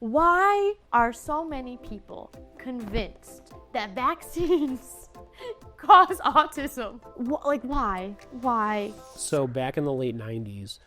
Why are so many people convinced that vaccines cause autism? Like, why? Why? So back in the late 90s.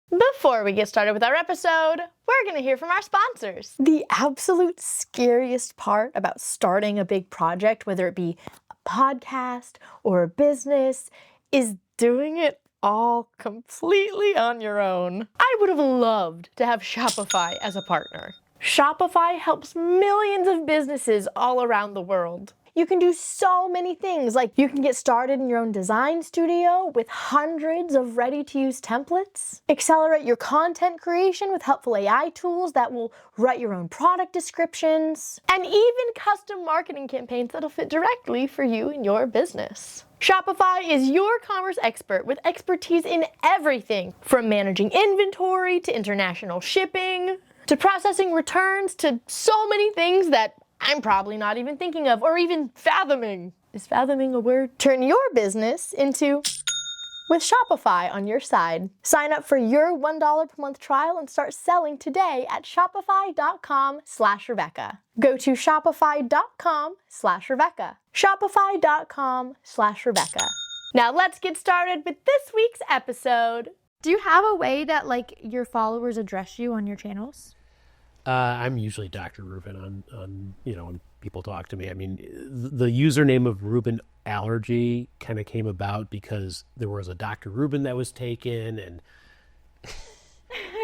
Before we get started with our episode, we're going to hear from our sponsors. The absolute scariest part about starting a big project, whether it be a podcast or a business, is doing it all completely on your own. I would have loved to have Shopify as a partner. Shopify helps millions of businesses all around the world. You can do so many things, like you can get started in your own design studio with hundreds of ready-to-use templates, accelerate your content creation with helpful AI tools that will write your own product descriptions, and even custom marketing campaigns that'll fit directly for you and your business. Shopify is your commerce expert with expertise in everything from managing inventory to international shipping to processing returns to so many things that I'm probably not even thinking of or even fathoming. Is fathoming a word? Turn your business into with Shopify on your side. Sign up for your $1 per month trial and start selling today at shopify.com/Rebecca. Go to shopify.com/Rebecca. Shopify.com/Rebecca. Now let's get started with this week's episode. Do you have a way that, like, your followers address you on your channels? I'm usually Dr. Ruben on when people talk to me. I mean, the username of Ruben Allergy kind of came about because there was a Dr. Ruben that was taken, and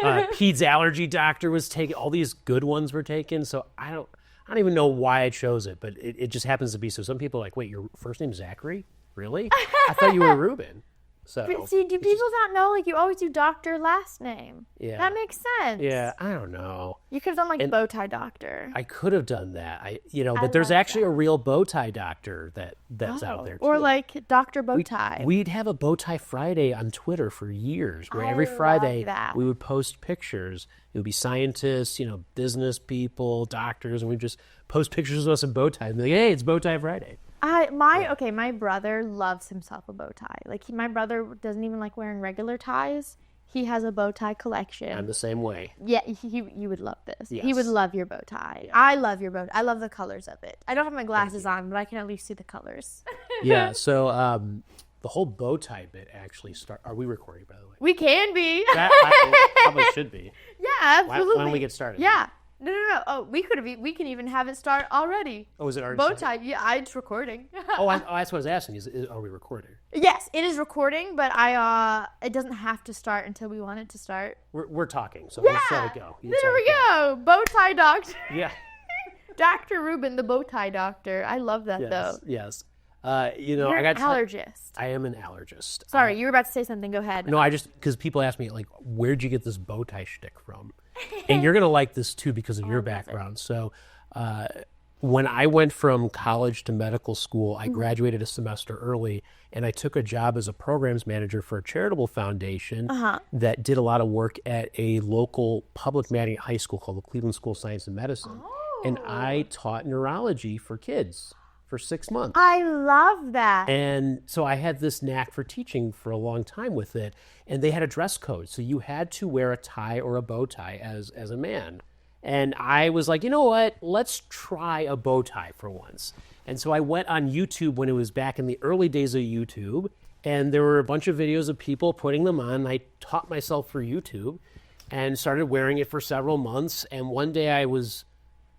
Peds Allergy Doctor was taken. All these good ones were taken. So I don't even know why I chose it, but it just happens to be. So some people are like, wait, your first name's Zachary? Really? I thought you were Ruben. So But see, do people not know? Like, you always do doctor last name. Yeah. That makes sense. Yeah, I don't know. You could have done, like, Bowtie Doctor. I could have done that. But there's actually a real Bowtie Doctor that's out there too. Or like Dr. Bowtie. We'd have a Bowtie Friday on Twitter for years, where every Friday we would post pictures. It would be scientists, business people, doctors, and we'd just post pictures of us in bow ties and be like, hey, it's Bowtie Friday. My brother loves himself a bow tie. Like, my brother doesn't even like wearing regular ties. He has a bow tie collection. I'm the same way. Yeah, you would love this. Yes. He would love your bow tie. Yeah. I love your bow tie. I love the colors of it. I don't have my glasses on, but I can at least see the colors. Yeah, so the whole bow tie bit actually Are we recording, by the way? We can be. That probably should be. Yeah, absolutely. Why don't we get started? Yeah. No. Oh, we can even have it start already. Oh, is it already bow started? tie? Yeah, it's recording. That's what I was asking. Are we recording? Yes, it is recording, but it doesn't have to start until we want it to start. We're talking, so Yeah. let's let it go. There we go. Bow tie doctor. Yeah. Dr. Ruben, the bow tie doctor. I love that though. Yes. You're an allergist. I am an allergist. Sorry, you were about to say something. Go ahead. No, because people ask me, like, where'd you get this bow tie shtick from? And you're going to like this too because of your background. So when I went from college to medical school, I graduated a semester early, and I took a job as a programs manager for a charitable foundation that did a lot of work at a local public magnet high school called the Cleveland School of Science and Medicine. And I taught neurology for kids for 6 months. I love that. And so I had this knack for teaching for a long time with it. And they had a dress code. So you had to wear a tie or a bow tie as a man. And I was like, you know what? Let's try a bow tie for once. And so I went on YouTube when it was back in the early days of YouTube. And there were a bunch of videos of people putting them on. I taught myself for YouTube and started wearing it for several months. And one day I was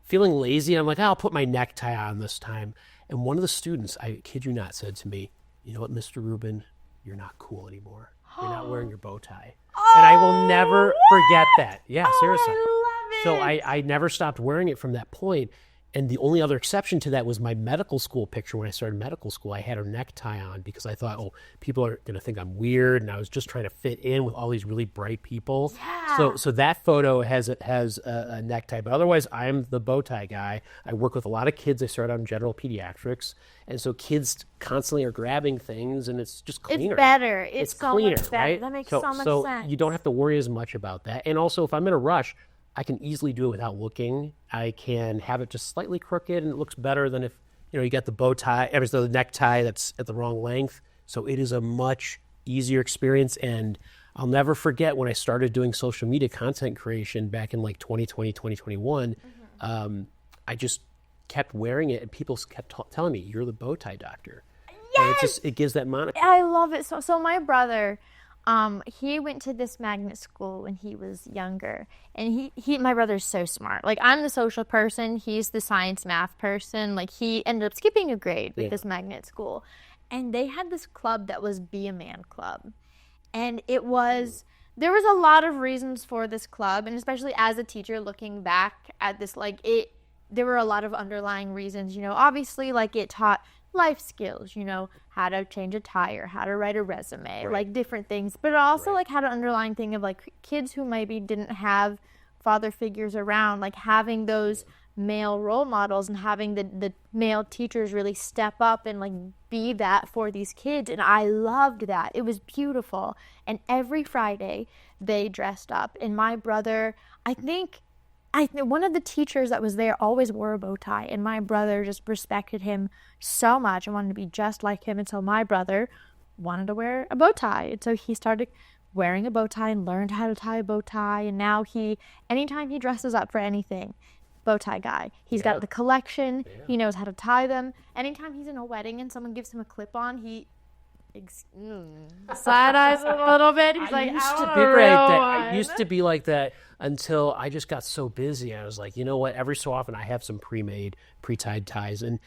feeling lazy. I'm like, I'll put my necktie on this time. And one of the students, I kid you not, said to me, you know what, Mr. Ruben, you're not cool anymore. You're not wearing your bow tie. And I will never forget that. Yeah, seriously. I love it. So I never stopped wearing it from that point. And the only other exception to that was my medical school picture. When I started medical school, I had a necktie on because I thought, people are going to think I'm weird. And I was just trying to fit in with all these really bright people. Yeah. So that photo has a necktie. But otherwise, I'm the bow tie guy. I work with a lot of kids. I started on general pediatrics. And so kids constantly are grabbing things, and it's just cleaner. It's better. It's so cleaner, much better. right? That makes so much sense. You don't have to worry as much about that. And also, if I'm in a rush, I can easily do it without looking. I can have it just slightly crooked, and it looks better than if you got the bow tie, the necktie that's at the wrong length. So it is a much easier experience, and I'll never forget when I started doing social media content creation back in like 2020, 2021. I just kept wearing it, and people kept telling me, "You're the bow tie doctor." Yes! And it gives that moniker. I love it. So my brother, he went to this magnet school when he was younger, and my brother's so smart. Like, I'm the social person, he's the science math person. Like, he ended up skipping a grade with this magnet school, and they had this club that was Be a Man Club, and there was a lot of reasons for this club, and especially as a teacher looking back at this, there were a lot of underlying reasons. Obviously, like, it taught life skills, how to change a tire, how to write a resume, like different things, but it also like had an underlying thing of like kids who maybe didn't have father figures around, like having those male role models and having the male teachers really step up and like be that for these kids. And I loved that. It was beautiful. And every Friday they dressed up, and my brother, I think one of the teachers that was there always wore a bow tie, and my brother just respected him so much and wanted to be just like him. And so my brother wanted to wear a bow tie, and so he started wearing a bow tie and learned how to tie a bow tie. And now anytime he dresses up for anything, bow tie guy. He's got the collection. He knows how to tie them. Anytime he's in a wedding and someone gives him a clip-on, he side eyes a little bit. He's like, I used to be like that until I just got so busy. I was like, you know what? Every so often I have some pre-tied ties, and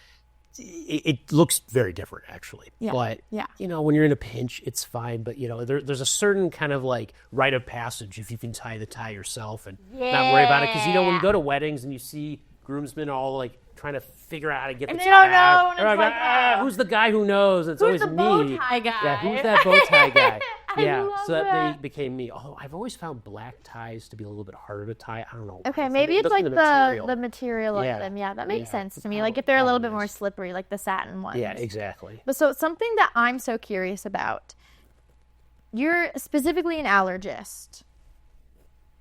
it looks very different actually. Yeah. But when you're in a pinch, it's fine. But there's a certain kind of like rite of passage if you can tie the tie yourself and not worry about it. Because when you go to weddings and you see groomsmen all like trying to figure out how to get and the they tie don't know, out. and it's like, who's the guy who knows? It's who's always the me. bow tie guy? Yeah, who's that bow tie guy? I love so that. they became me. Although I've always found black ties to be a little bit harder to tie. I don't know. Okay, maybe it's like the material of Yeah. them. Yeah, that makes Yeah, sense it to me. Like if they're a little bit probably more is. slippery, like the satin ones. Yeah, exactly. But so something that I'm so curious about, you're specifically an allergist.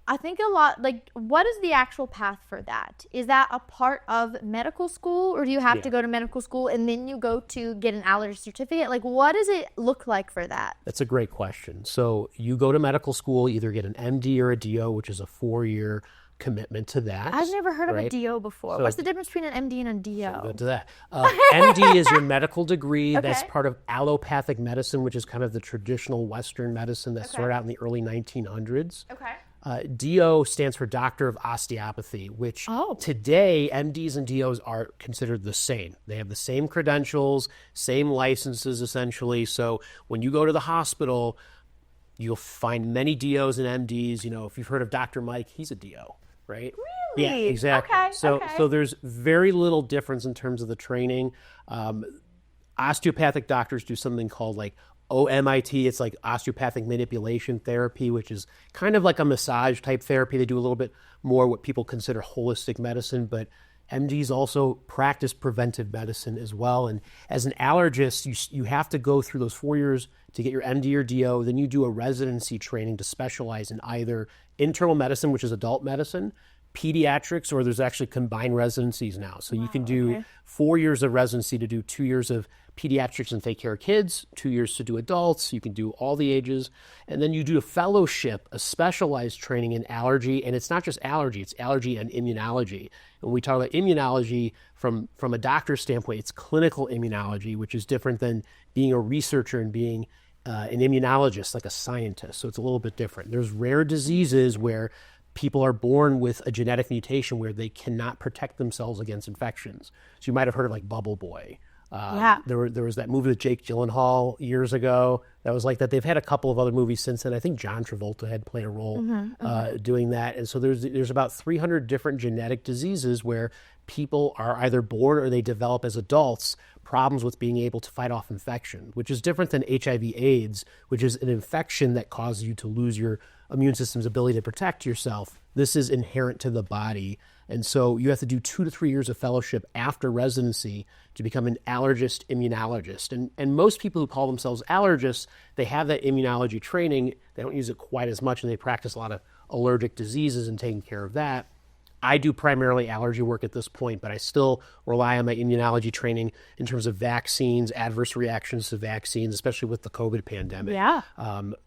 I think a lot, like, what is the actual path for that? Is that a part of medical school, or do you have to go to medical school and then you go to get an allergy certificate? Like, what does it look like for that? That's a great question. So you go to medical school, either get an MD or a DO, which is a 4-year commitment to that. I've never heard of a right? DO before. So What's the difference between an MD and a DO? Go to that. MD is your medical degree. Okay. That's part of allopathic medicine, which is kind of the traditional Western medicine that started out in the early 1900s. Okay. DO stands for Doctor of Osteopathy, which today MDs and DOs are considered the same. They have the same credentials, same licenses essentially. So when you go to the hospital, you'll find many DOs and MDs. If you've heard of Dr. Mike, he's a DO, right? Really? Yeah, exactly. Okay, So there's very little difference in terms of the training. Osteopathic doctors do something called like OMIT. It's like osteopathic manipulation therapy, which is kind of like a massage type therapy. They do a little bit more what people consider holistic medicine, but MDs also practice preventive medicine as well. And as an allergist, you have to go through those 4 years to get your MD or DO. Then you do a residency training to specialize in either internal medicine, which is adult medicine, pediatrics, or there's actually combined residencies now. So you can do 4 years of residency to do 2 years of pediatrics and take care of kids, 2 years to do adults. You can do all the ages. And then you do a fellowship, a specialized training in allergy. And it's not just allergy, it's allergy and immunology. And when we talk about immunology from a doctor's standpoint, it's clinical immunology, which is different than being a researcher and being an immunologist, like a scientist. So it's a little bit different. There's rare diseases where people are born with a genetic mutation where they cannot protect themselves against infections. So you might have heard of like Bubble Boy. There was that movie with Jake Gyllenhaal years ago that was like that. They've had a couple of other movies since then. I think John Travolta had played a role doing that. And so there's about 300 different genetic diseases where people are either born or they develop as adults problems with being able to fight off infection, which is different than HIV/AIDS, which is an infection that causes you to lose your immune system's ability to protect yourself. This is inherent to the body. And so you have to do 2 to 3 years of fellowship after residency to become an allergist immunologist. And most people who call themselves allergists, they have that immunology training. They don't use it quite as much, and they practice a lot of allergic diseases and taking care of that. I do primarily allergy work at this point, but I still rely on my immunology training in terms of vaccines, adverse reactions to vaccines, especially with the COVID pandemic. Yeah.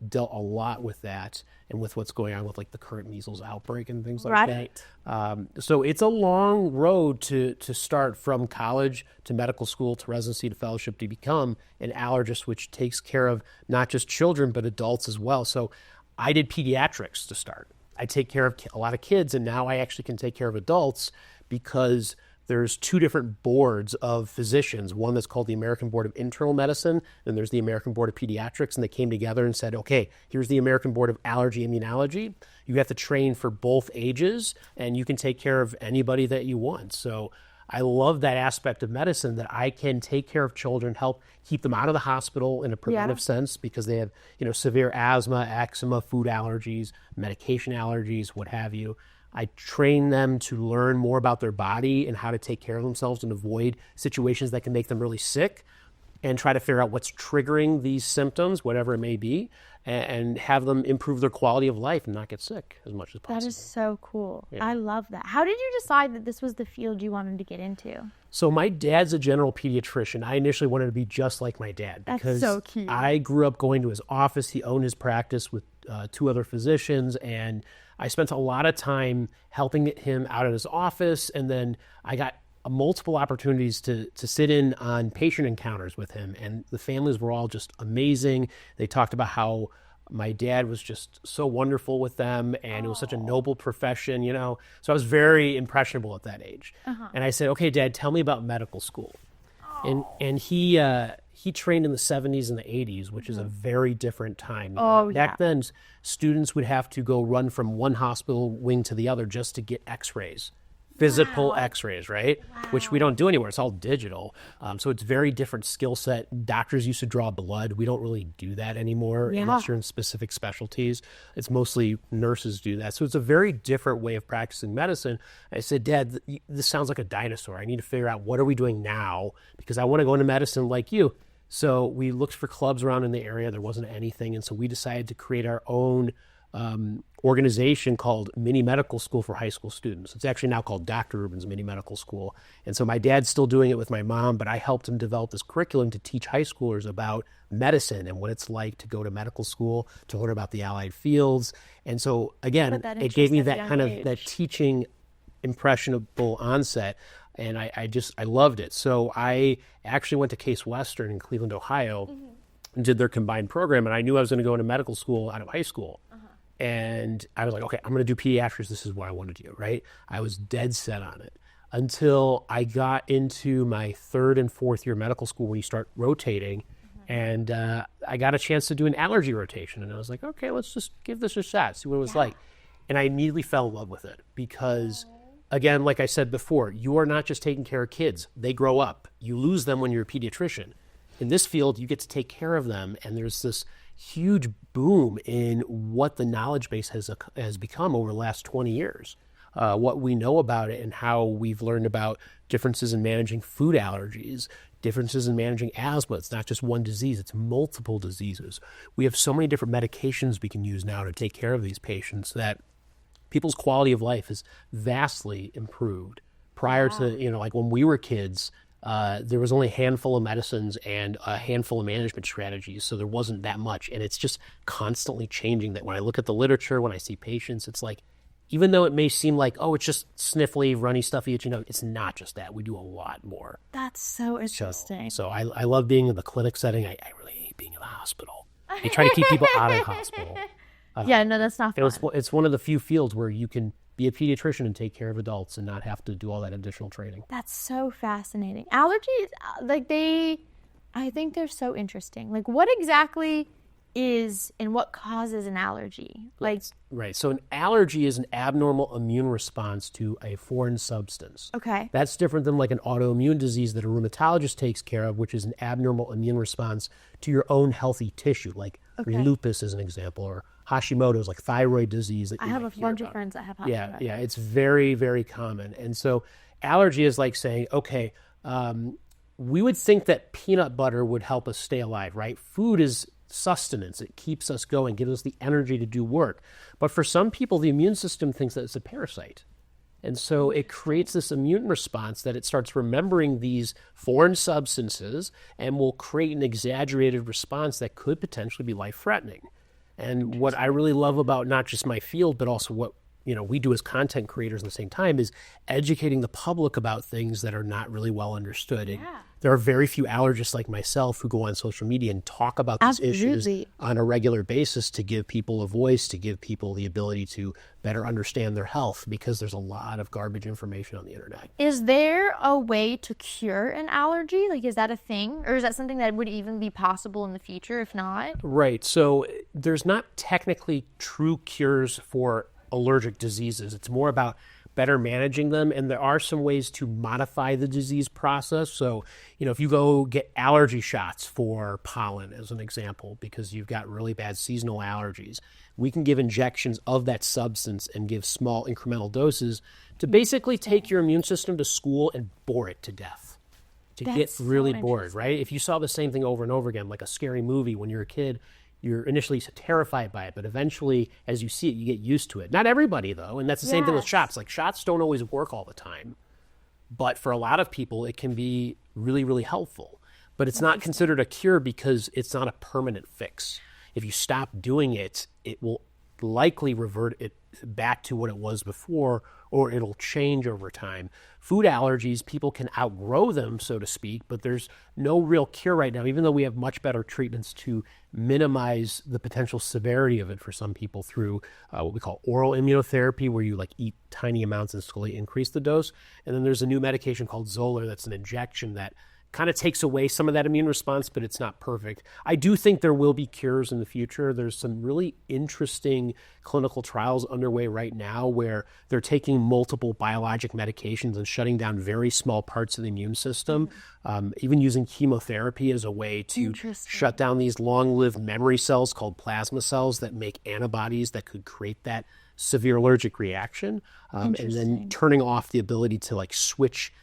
Dealt a lot with that and with what's going on with like the current measles outbreak and things like Right. that. So it's a long road to start from college to medical school to residency to fellowship to become an allergist, which takes care of not just children, but adults as well. So I did pediatrics to start. I take care of a lot of kids, and now I actually can take care of adults because there's two different boards of physicians, one that's called the American Board of Internal Medicine, and there's the American Board of Pediatrics, and they came together and said, okay, here's the American Board of Allergy Immunology. You have to train for both ages, and you can take care of anybody that you want. So I love that aspect of medicine, that I can take care of children, help keep them out of the hospital in a preventive sense because they have, severe asthma, eczema, food allergies, medication allergies, what have you. I train them to learn more about their body and how to take care of themselves and avoid situations that can make them really sick, and try to figure out what's triggering these symptoms, whatever it may be, and have them improve their quality of life and not get sick as much as possible. That is so cool. Yeah. I love that. How did you decide that this was the field you wanted to get into? So my dad's a general pediatrician. I initially wanted to be just like my dad because That's so cute. I grew up going to his office. He owned his practice with two other physicians, and I spent a lot of time helping him out at his office, and then I got multiple opportunities to sit in on patient encounters with him, and the families were all just amazing. They talked about how my dad was just so wonderful with them, and it was such a noble profession, So I was very impressionable at that age. And I said, okay, Dad, tell me about medical school. And he trained in the 70s and the 80s, which is a very different time. Back then, students would have to go run from one hospital wing to the other just to get x-rays. Physical x-rays, right? Wow. Which we don't do anymore. It's all digital. So it's very different skill set. Doctors used to draw blood. We don't really do that anymore unless you're in specific specialties. It's mostly nurses do that. So it's a very different way of practicing medicine. I said, Dad, this sounds like a dinosaur. I need to figure out what are we doing now because I want to go into medicine like you. So we looked for clubs around in the area. There wasn't anything. And so we decided to create our own organization called Mini Medical School for high school students. It's actually now called Dr. Rubin's Mini Medical School. And so my dad's still doing it with my mom, but I helped him develop this curriculum to teach high schoolers about medicine and what it's like to go to medical school, to learn about the allied fields. And so again, it gave me that kind of that teaching impressionable onset. And I loved it. So I actually went to Case Western in Cleveland, Ohio, and did their combined program. And I knew I was going to go into medical school out of high school. And I was like, okay, I'm going to do pediatrics. This is what I want to do, right? I was dead set on it until I got into my third and fourth year medical school where you start rotating. And I got a chance to do an allergy rotation. And I was like, okay, let's just give this a shot, see what it was like. And I immediately fell in love with it because, again, like I said before, you are not just taking care of kids. They grow up. You lose them when you're a pediatrician. In this field, you get to take care of them. And there's this huge boom in what the knowledge base has become over the last 20 years. What we know about it and how we've learned about differences in managing food allergies, differences in managing asthma. It's not just one disease, it's multiple diseases. We have so many different medications we can use now to take care of these patients that people's quality of life is vastly improved. Prior to, like when we were kids, there was only a handful of medicines and a handful of management strategies, so there wasn't that much. And it's just constantly changing. That when I look at the literature, when I see patients, it's like, even though it may seem like, oh, it's just sniffly, runny, stuffy, it's not just that. We do a lot more. That's so interesting. So I love being in the clinic setting. I really hate being in the hospital. They try to keep people out of the hospital. That's not fun. It's one of the few fields where you can be a pediatrician and take care of adults and not have to do all that additional training. That's so fascinating. Allergies, I think they're so interesting. Like, what exactly is and what causes an allergy? Right. So an allergy is an abnormal immune response to a foreign substance. Okay. That's different than like an autoimmune disease that a rheumatologist takes care of, which is an abnormal immune response to your own healthy tissue, like lupus is an example, or Hashimoto's, like thyroid disease. That I have a bunch of friends that have Hashimoto. Yeah, it's very, very common. And so allergy is like saying, okay, we would think that peanut butter would help us stay alive, right? Food is sustenance. It keeps us going, gives us the energy to do work. But for some people, the immune system thinks that it's a parasite. And so it creates this immune response that it starts remembering these foreign substances and will create an exaggerated response that could potentially be life-threatening. And what I really love about not just my field, but also what we do as content creators at the same time is educating the public about things that are not really well understood. And there are very few allergists like myself who go on social media and talk about these issues on a regular basis to give people a voice, to give people the ability to better understand their health, because there's a lot of garbage information on the internet. Is there a way to cure an allergy? Like, is that a thing? Or is that something that would even be possible in the future if not? Right. So there's not technically true cures for allergic diseases. It's more about better managing them, and there are some ways to modify the disease process. So, if you go get allergy shots for pollen, as an example, because you've got really bad seasonal allergies, we can give injections of that substance and give small incremental doses to basically take your immune system to school and bore it to death. Get really bored, right? If you saw the same thing over and over again, like a scary movie when you're a kid, you're initially terrified by it, but eventually, as you see it, you get used to it. Not everybody, though, and that's the same thing with shots. Like, shots don't always work all the time, but for a lot of people, it can be really, really helpful. But it's not considered a cure because it's not a permanent fix. If you stop doing it, it will likely revert it back to what it was before, or it'll change over time. Food allergies, people can outgrow them, so to speak, but there's no real cure right now, even though we have much better treatments to minimize the potential severity of it for some people through what we call oral immunotherapy, where you eat tiny amounts and slowly increase the dose. And then there's a new medication called Xolair that's an injection that kind of takes away some of that immune response, but it's not perfect. I do think there will be cures in the future. There's some really interesting clinical trials underway right now where they're taking multiple biologic medications and shutting down very small parts of the immune system, even using chemotherapy as a way to shut down these long-lived memory cells called plasma cells that make antibodies that could create that severe allergic reaction, and then turning off the ability to switch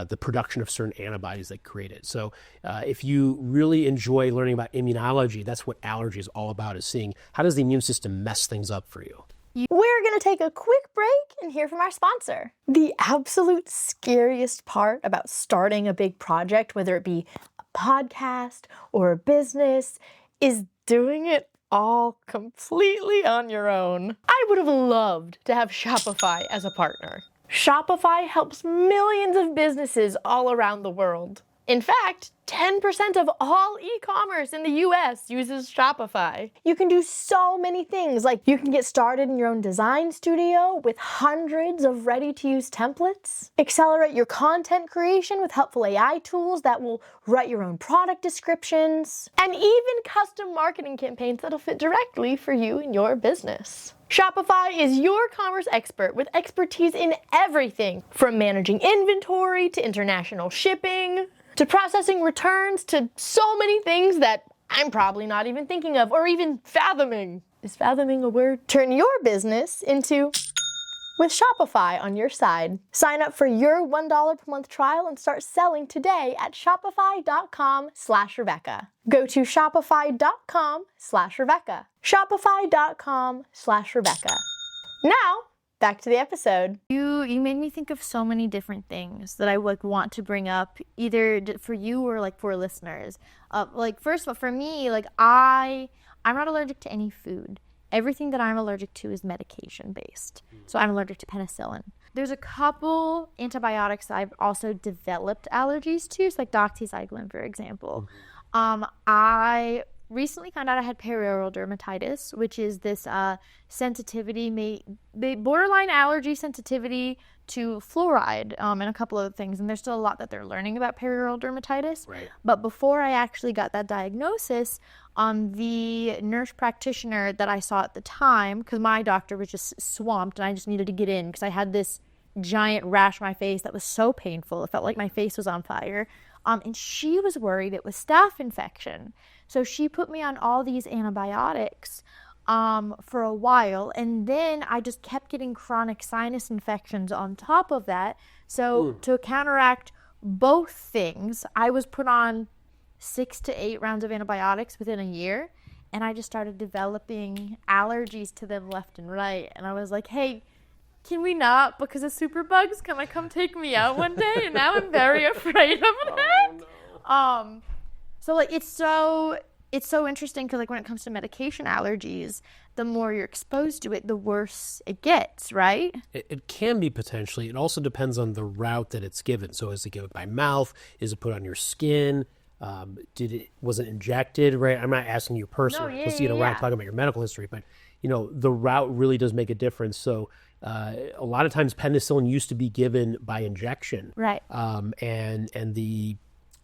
the production of certain antibodies that create it. So if you really enjoy learning about immunology, that's what allergy is all about, is seeing how does the immune system mess things up for you. We're going to take a quick break and hear from our sponsor. The absolute scariest part about starting a big project, whether it be a podcast or a business, is doing it all completely on your own. I would have loved to have Shopify as a partner. Shopify helps millions of businesses all around the world. In fact, 10% of all e-commerce in the US uses Shopify. You can do so many things, like you can get started in your own design studio with hundreds of ready-to-use templates, accelerate your content creation with helpful AI tools that will write your own product descriptions, and even custom marketing campaigns that'll fit directly for you and your business. Shopify is your commerce expert with expertise in everything from managing inventory to international shipping, to processing returns, to so many things that I'm probably not even thinking of or even fathoming. Is fathoming a word? Turn your business into with Shopify on your side. Sign up for your $1 per month trial and start selling today at shopify.com/Rebecca. Go to shopify.com/Rebecca. Shopify.com/Rebecca. Now, back to the episode. You made me think of so many different things that I want to bring up, either for you or for listeners. First of all, for me, I'm not allergic to any food. Everything that I'm allergic to is medication based. So I'm allergic to penicillin. There's a couple antibiotics that I've also developed allergies to, so like doxycycline, for example. I recently found out I had perioral dermatitis, which is this sensitivity, borderline allergy sensitivity to fluoride and a couple other things. And there's still a lot that they're learning about perioral dermatitis. Right. But before I actually got that diagnosis, the nurse practitioner that I saw at the time, because my doctor was just swamped and I just needed to get in because I had this giant rash on my face that was so painful. It felt like my face was on fire. And she was worried it was staph infection. So she put me on all these antibiotics for a while. And then I just kept getting chronic sinus infections on top of that. So to counteract both things, I was put on 6 to 8 rounds of antibiotics within a year. And I just started developing allergies to them left and right. And I was like, hey, can we not? Because a superbug's gonna come take me out one day, and now I'm very afraid of it. Oh, no. So like it's so interesting because like when it comes to medication allergies, the more you're exposed to it, the worse it gets, right? It can be potentially. It also depends on the route that it's given. So is it given by mouth? Is it put on your skin? Was it injected? Right. I'm not asking you personally. No, yeah, Let's, we're not talking about your medical history, but the route really does make a difference. So a lot of times penicillin used to be given by injection, Right. And the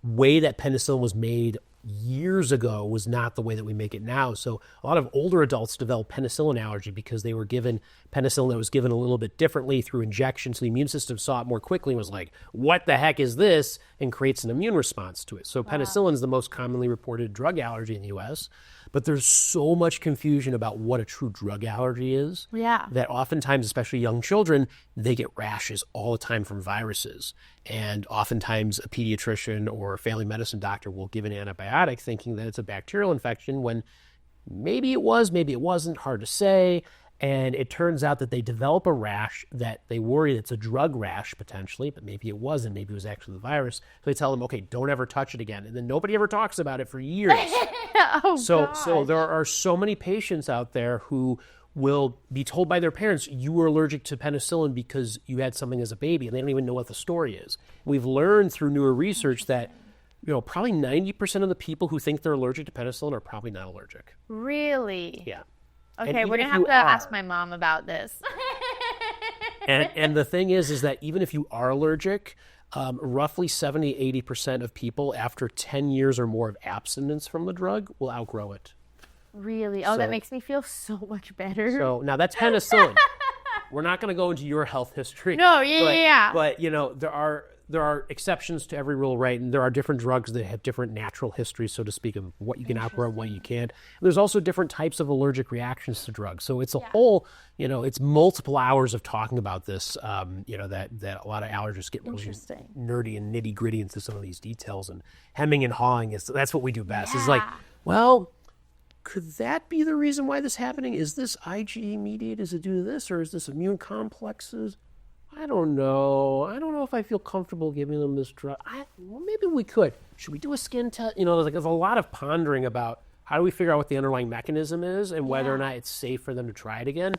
way that penicillin was made years ago was not the way that we make it now. So a lot of older adults develop penicillin allergy because they were given penicillin that was given a little bit differently through injection. So the immune system saw it more quickly and was like, what the heck is this? And creates an immune response to it. So penicillin is the most commonly reported drug allergy in the US. But there's so much confusion about what a true drug allergy is. Yeah. That oftentimes, especially young children, they get rashes all the time from viruses. And oftentimes a pediatrician or a family medicine doctor will give an antibiotic thinking that it's a bacterial infection when maybe it was, maybe it wasn't, hard to say. And it turns out that they develop a rash that they worry it's a drug rash potentially, but maybe it wasn't. Maybe it was actually the virus. So they tell them, okay, don't ever touch it again. And then nobody ever talks about it for years. So there are so many patients out there who will be told by their parents, you were allergic to penicillin because you had something as a baby, and they don't even know what the story is. We've learned through newer research that probably 90% of the people who think they're allergic to penicillin are probably not allergic. Really? Yeah. Okay, we're going to have to ask my mom about this. and the thing is that even if you are allergic, roughly 70-80% of people after 10 years or more of abstinence from the drug will outgrow it. Really? Oh, that makes me feel so much better. So now that's penicillin. We're not going to go into your health history. No, yeah. But there are exceptions to every rule, right? And there are different drugs that have different natural histories, so to speak, of what you can outgrow and what you can't. There's also different types of allergic reactions to drugs. So it's a whole, it's multiple hours of talking about this, that a lot of allergists get really nerdy and nitty gritty into some of these details, and hemming and hawing that's what we do best. It's like, well, could that be the reason why this is happening? Is this IgE mediated? Is it due to this, or is this immune complexes? I don't know. I don't know if I feel comfortable giving them this drug. Maybe we could. Should we do a skin test? There's a lot of pondering about how do we figure out what the underlying mechanism is and whether or not it's safe for them to try it again.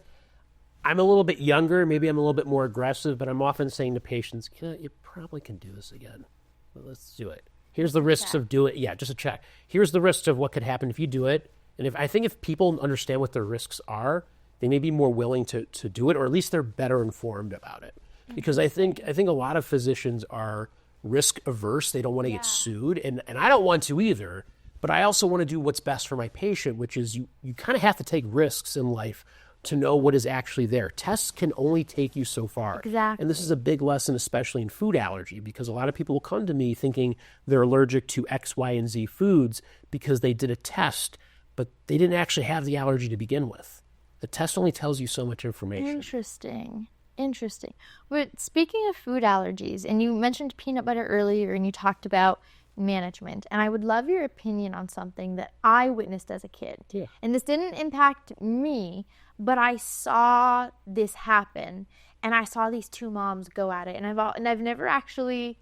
I'm a little bit younger. Maybe I'm a little bit more aggressive, but I'm often saying to patients, you probably can do this again. But let's do it. Here's the risks of doing it. Yeah, just a check. Here's the risks of what could happen if you do it. And if people understand what their risks are, they may be more willing to do it, or at least they're better informed about it. Because I think a lot of physicians are risk averse. They don't want to get sued, and I don't want to either. But I also want to do what's best for my patient, which is you kind of have to take risks in life to know what is actually there. Tests can only take you so far. Exactly. And this is a big lesson, especially in food allergy, because a lot of people will come to me thinking they're allergic to X, Y, and Z foods because they did a test, but they didn't actually have the allergy to begin with. The test only tells you so much information. Interesting. But speaking of food allergies, and you mentioned peanut butter earlier, and you talked about management, and I would love your opinion on something that I witnessed as a kid. Yeah. And this didn't impact me, but I saw this happen, and I saw these two moms go at it, and I've never actually.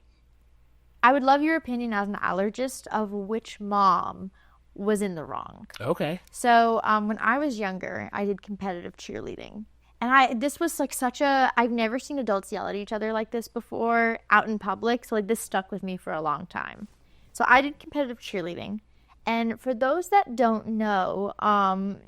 I would love your opinion as an allergist of which mom was in the wrong. Okay. So when I was younger, I did competitive cheerleading. And this was like I've never seen adults yell at each other like this before out in public. So like this stuck with me for a long time. So I did competitive cheerleading. And for those that don't know,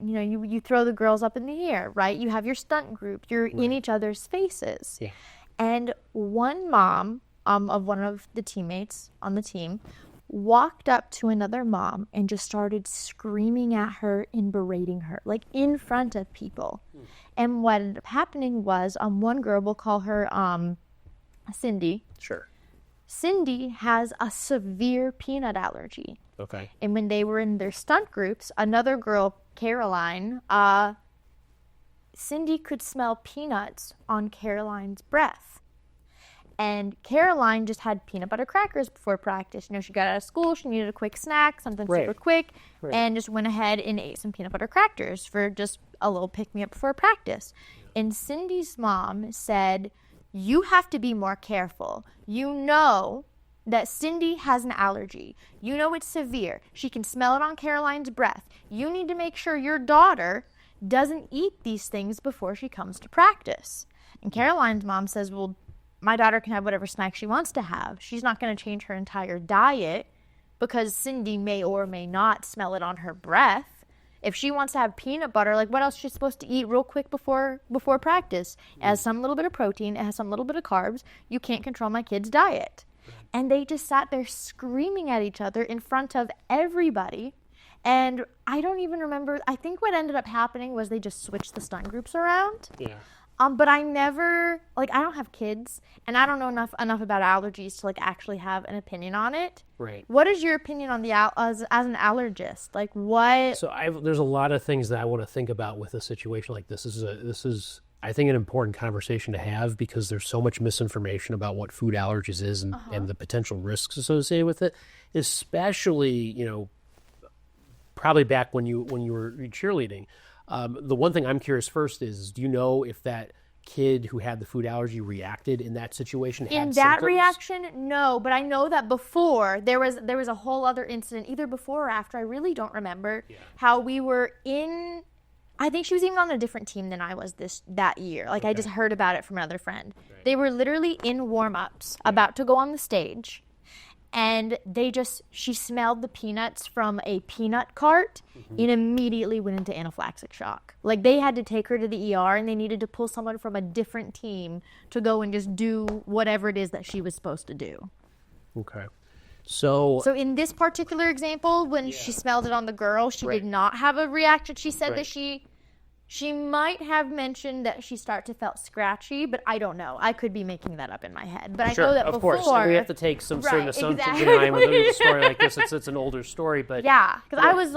you throw the girls up in the air, right? You have your stunt group. You're in each other's faces. Yeah. And one mom of one of the teammates on the team walked up to another mom and just started screaming at her and berating her, like in front of people. And what ended up happening was one girl, we'll call her Cindy. Sure. Cindy has a severe peanut allergy. Okay. And when they were in their stunt groups, another girl, Caroline, Cindy could smell peanuts on Caroline's breath. And Caroline just had peanut butter crackers before practice. She got out of school, she needed a quick snack, something super quick, and just went ahead and ate some peanut butter crackers for just a little pick-me-up before practice. And Cindy's mom said, you have to be more careful. You know that Cindy has an allergy. You know it's severe. She can smell it on Caroline's breath. You need to make sure your daughter doesn't eat these things before she comes to practice. And Caroline's mom says, well, my daughter can have whatever snack she wants to have. She's not going to change her entire diet because Cindy may or may not smell it on her breath. If she wants to have peanut butter, like what else is she supposed to eat real quick before practice? It has some little bit of protein. It has some little bit of carbs. You can't control my kid's diet. And they just sat there screaming at each other in front of everybody. And I don't even remember. I think what ended up happening was they just switched the stunt groups around. Yeah. But I never, I don't have kids, and I don't know enough about allergies to, actually have an opinion on it. Right. What is your opinion on as an allergist? What? So there's a lot of things that I want to think about with a situation like this. This is I think an important conversation to have because there's so much misinformation about what food allergies is and the potential risks associated with it, especially, probably back when you were cheerleading. The one thing I'm curious first is, do you know if that kid who had the food allergy reacted in that situation? In that reaction, no, but I know that before there was a whole other incident, either before or after. I really don't remember how we were in. I think she was even on a different team than I was that year. I just heard about it from another friend. Right. They were literally in warm-ups, about to go on the stage. And she smelled the peanuts from a peanut cart and immediately went into anaphylactic shock. They had to take her to the ER and they needed to pull someone from a different team to go and just do whatever it is that she was supposed to do. Okay. So in this particular example, when she smelled it on the girl, she did not have a reaction. She said that she might have mentioned that she started to felt scratchy, but I don't know. I could be making that up in my head. But I know that of before. Course. We have to take some certain assumptions in mind with a story like this. It's an older story, but yeah, because I was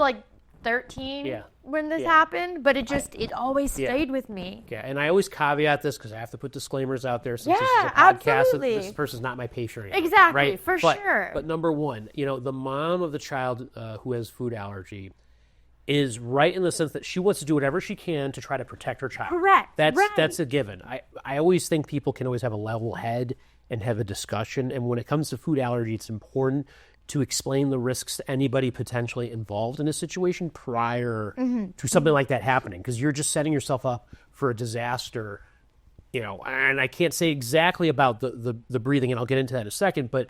13 when this happened, but it always stayed with me. Yeah, and I always caveat this because I have to put disclaimers out there since this is a podcast. Absolutely. This person's not my patient. Exactly, right? for sure. But number one, the mom of the child who has food allergy is right in the sense that she wants to do whatever she can to try to protect her child. Correct. That's a given. I always think people can always have a level head and have a discussion. And when it comes to food allergy, it's important to explain the risks to anybody potentially involved in a situation prior to something like that happening, because you're just setting yourself up for a disaster. And I can't say exactly about the breathing, and I'll get into that in a second, but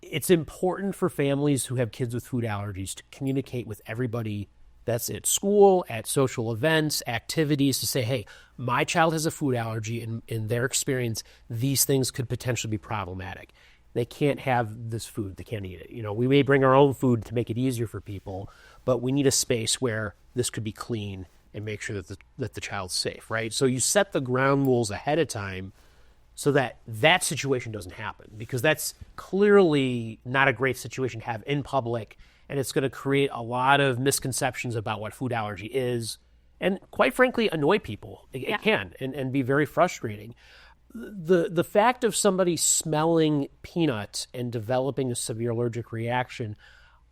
it's important for families who have kids with food allergies to communicate with everybody that's at school, at social events, activities, to say, hey, my child has a food allergy, and in their experience, these things could potentially be problematic. They can't have this food. They can't eat it. We may bring our own food to make it easier for people, but we need a space where this could be clean and make sure that the child's safe, right? So you set the ground rules ahead of time so that situation doesn't happen, because that's clearly not a great situation to have in public. And it's going to create a lot of misconceptions about what food allergy is, and quite frankly, annoy people. It can, and be very frustrating. The fact of somebody smelling peanuts and developing a severe allergic reaction,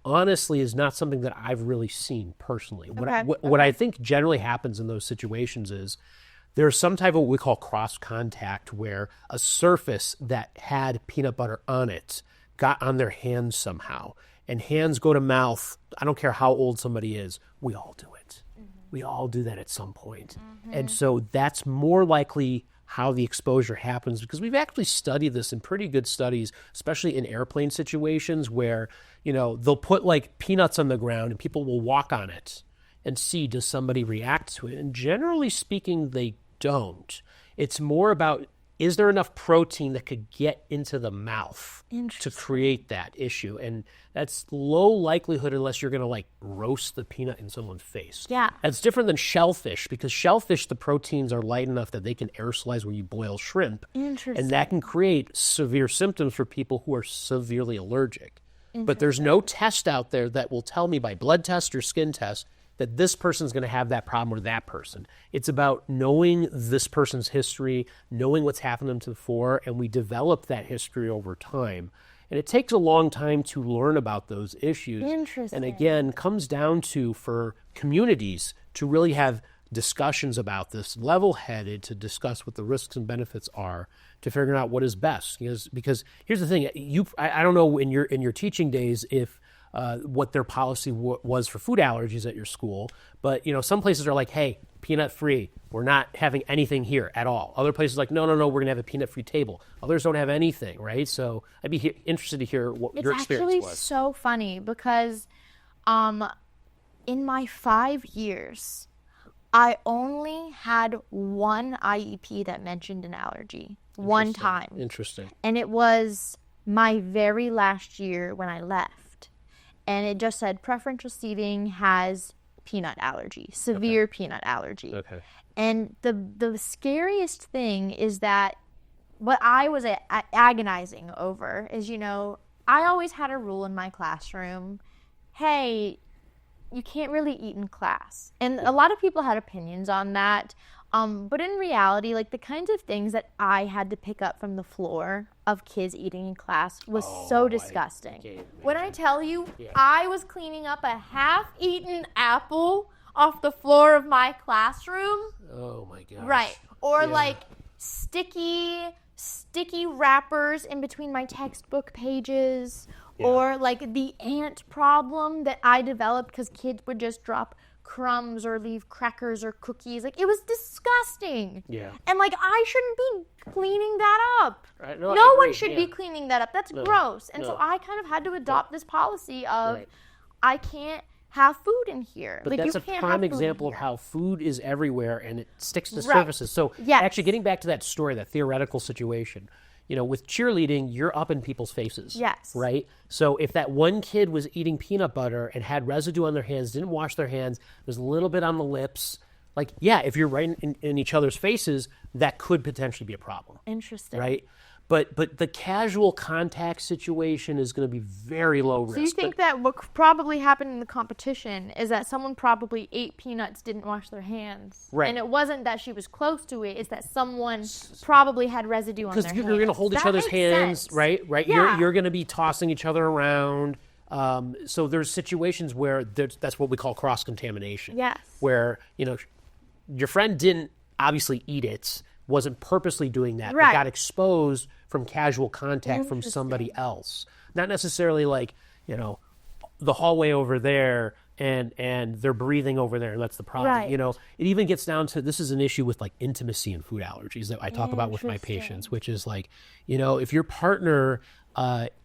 honestly, is not something that I've really seen personally. What I think generally happens in those situations is there's some type of what we call cross contact, where a surface that had peanut butter on it got on their hands somehow. And hands go to mouth. I don't care how old somebody is. We all do it. We all do that at some point. And so that's more likely how the exposure happens, because we've actually studied this in pretty good studies, especially in airplane situations where, they'll put peanuts on the ground and people will walk on it and see, does somebody react to it? And generally speaking, they don't. It's more about, is there enough protein that could get into the mouth to create that issue? And that's low likelihood unless you're going to roast the peanut in someone's face. Yeah. That's different than shellfish, because shellfish, the proteins are light enough that they can aerosolize when you boil shrimp. Interesting. And that can create severe symptoms for people who are severely allergic. But there's no test out there that will tell me by blood test or skin test that this person's going to have that problem or that person. It's about knowing this person's history, knowing what's happened to them before, and we develop that history over time. And it takes a long time to learn about those issues. Interesting. And again, comes down to, for communities to really have discussions about this, level-headed, to discuss what the risks and benefits are, to figure out what is best. Because here's the thing: I don't know in your teaching days if what their policy was for food allergies at your school, but some places are like, hey, peanut free. We're not having anything here at all. Other places are like, no, we're gonna have a peanut free table. Others don't have anything, right? So I'd be interested to hear what your experience was. It's actually so funny because in my 5 years, I only had one IEP that mentioned an allergy. One time. Interesting. And it was my very last year when I left. And it just said preferential seating has peanut allergy, severe peanut allergy. Okay. And the scariest thing is that what I was agonizing over is, I always had a rule in my classroom. Hey, you can't really eat in class. And a lot of people had opinions on that. But in reality, like the kinds of things that I had to pick up from the floor of kids eating in class was so disgusting. When I tell you, I was cleaning up a half-eaten apple off the floor of my classroom. Oh my gosh. Right. Or like sticky wrappers in between my textbook pages. Yeah. Or like the ant problem that I developed because kids would just drop crumbs or leave crackers or cookies. Like, it was disgusting. Yeah. And like, I shouldn't be cleaning that up. Right. No one should be cleaning that up. That's gross. And so I kind of had to adopt this policy of I can't have food in here. But like, that's a prime example of how food is everywhere and it sticks to surfaces. So actually getting back to that story, that theoretical situation, with cheerleading, you're up in people's faces. Yes. Right? So if that one kid was eating peanut butter and had residue on their hands, didn't wash their hands, there's a little bit on the lips, if you're right in each other's faces, that could potentially be a problem. Interesting. Right? But the casual contact situation is going to be very low risk. So you think that what probably happened in the competition is that someone probably ate peanuts, didn't wash their hands. Right. And it wasn't that she was close to it, it's that someone probably had residue on their hands. Because you're going to hold each other's hands, sense. right? Yeah. You're going to be tossing each other around. So there's situations where that's what we call cross-contamination. Yes. Where, your friend didn't obviously eat it, wasn't purposely doing that, right. but got exposed from casual contact from somebody else. Not necessarily like, the hallway over there and they're breathing over there. That's the problem. Right. It even gets down to, this is an issue with like intimacy and food allergies that I talk about with my patients, which is like, if your partner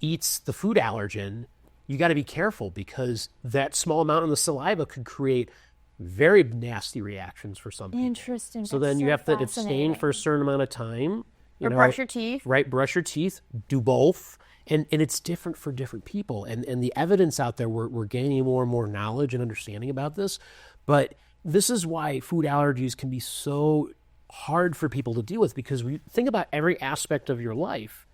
eats the food allergen, you got to be careful because that small amount in the saliva could create very nasty reactions for some people. Interesting. So then you have to abstain for a certain amount of time. Or brush your teeth. Right, brush your teeth, do both. And it's different for different people. And the evidence out there, we're gaining more and more knowledge and understanding about this. But this is why food allergies can be so hard for people to deal with, because we think about every aspect of your life.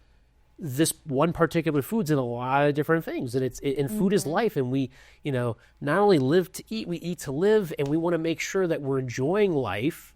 This one particular food's in a lot of different things, and food is life, and we, not only live to eat, we eat to live, and we want to make sure that we're enjoying life,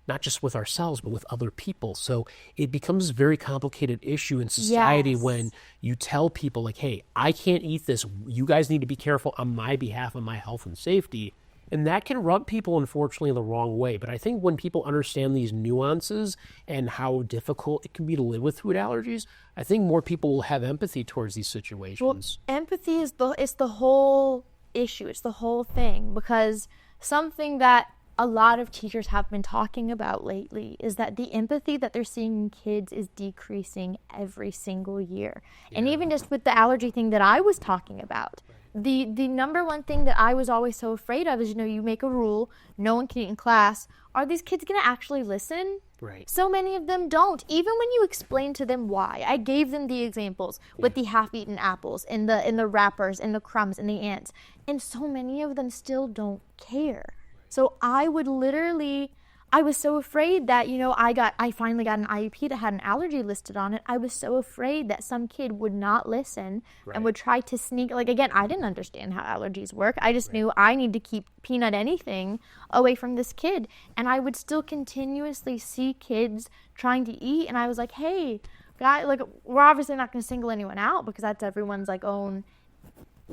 not just with ourselves, but with other people. So it becomes a very complicated issue in society when you tell people like, hey, I can't eat this. You guys need to be careful on my behalf, on my health and safety. And that can rub people, unfortunately, the wrong way. But I think when people understand these nuances and how difficult it can be to live with food allergies, I think more people will have empathy towards these situations. Well, empathy is the whole issue. It's the whole thing, because something that a lot of teachers have been talking about lately is that the empathy that they're seeing in kids is decreasing every single year. Yeah. And even just with the allergy thing that I was talking about, the number one thing that I was always so afraid of is, you make a rule, no one can eat in class. Are these kids going to actually listen? Right. So many of them don't. Even when you explain to them why. I gave them the examples with the half-eaten apples and the wrappers and the crumbs and the ants. And so many of them still don't care. So I was so afraid that, I finally got an IEP that had an allergy listed on it. I was so afraid that some kid would not listen and would try to sneak, again, I didn't understand how allergies work. I just knew I need to keep peanut anything away from this kid. And I would still continuously see kids trying to eat. And I was like, hey, guy, we're obviously not going to single anyone out because that's everyone's own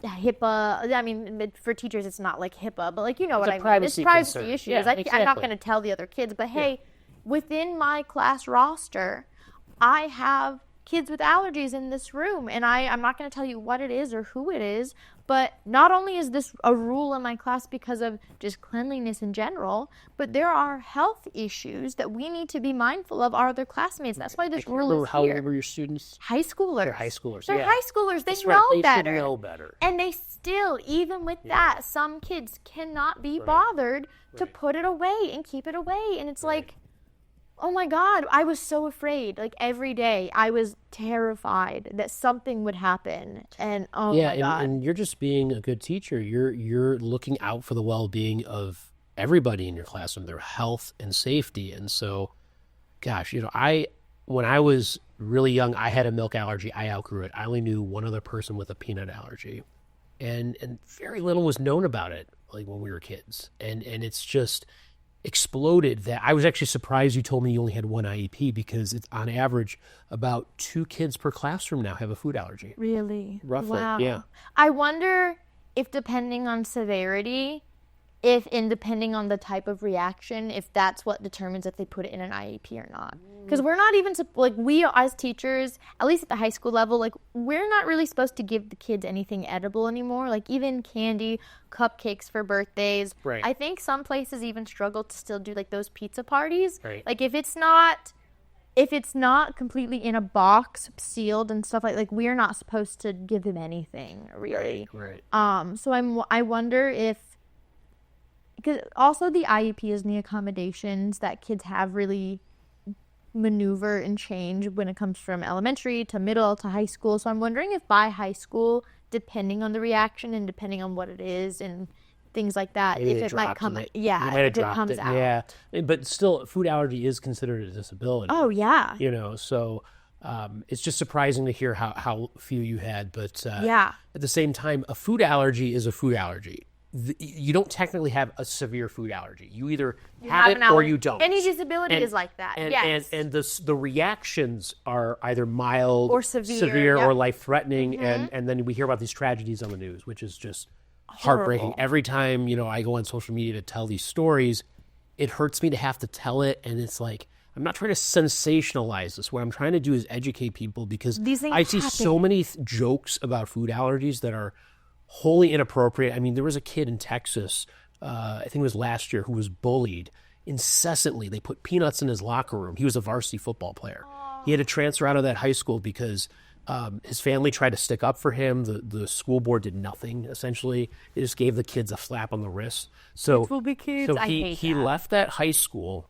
HIPAA. I mean, for teachers, it's not like HIPAA, but like you know what I mean. It's privacy privacy concern. issues. Yeah, I'm not exactly. going to tell the other kids, but hey, within my class roster, I have kids with allergies in this room, and I'm not going to tell you what it is or who it is, but not only is this a rule in my class because of just cleanliness in general, but there are health issues that we need to be mindful of our other classmates. That's why this rule is How here. old were your students? High schoolers. They're high schoolers. They're yeah. high schoolers. They That's know right. They better. should know better. And they still, even with that, some kids cannot be bothered to put it away and keep it away. And it's like, oh my God, I was so afraid. Like every day, I was terrified that something would happen. And oh my God. And you're just being a good teacher. You're looking out for the well-being of everybody in your classroom, their health and safety. And so, gosh, when I was really young, I had a milk allergy. I outgrew it. I only knew one other person with a peanut allergy, and very little was known about it, like when we were kids. And it's just exploded that I was actually surprised you told me you only had one IEP, because it's on average about 2 kids per classroom now have a food allergy. Really? Roughly, Wow. yeah. I wonder if depending on severity, and depending on the type of reaction, if that's what determines if they put it in an IEP or not. Because we're not even, like we as teachers, at least at the high school level, like we're not really supposed to give the kids anything edible anymore. Like even candy, cupcakes for birthdays. Right. I think some places even struggle to still do like those pizza parties. Right. Like if it's not completely in a box, sealed and stuff like we're not supposed to give them anything really. Right. So I wonder if, because also the IEPs and the accommodations that kids have really maneuver and change when it comes from elementary to middle to high school. So I'm wondering if by high school, depending on the reaction and depending on what it is and things like that, Maybe if it might come, might if have it dropped comes it. out. Yeah, but still, food allergy is considered a disability. Oh yeah. So it's just surprising to hear how few you had. But Yeah. at the same time, a food allergy is a food allergy. You don't technically have a severe food allergy. You either have it or you don't. Any disability is like that. Yes. And the reactions are either mild Or severe, or yep. life-threatening. And then we hear about these tragedies on the news, which is just heartbreaking. Horrible. Every time, I go on social media to tell these stories, it hurts me to have to tell it. And it's like, I'm not trying to sensationalize this. What I'm trying to do is educate people, because These things I see so many jokes about food allergies that are wholly inappropriate. I mean, there was a kid in Texas, I think it was last year, who was bullied incessantly. They put peanuts in his locker room. He was a varsity football player. He had to transfer out of that high school because his family tried to stick up for him. The school board did nothing, essentially. They just gave the kids a slap on the wrist. So, will be kids. so I he, hate he that. left that high school,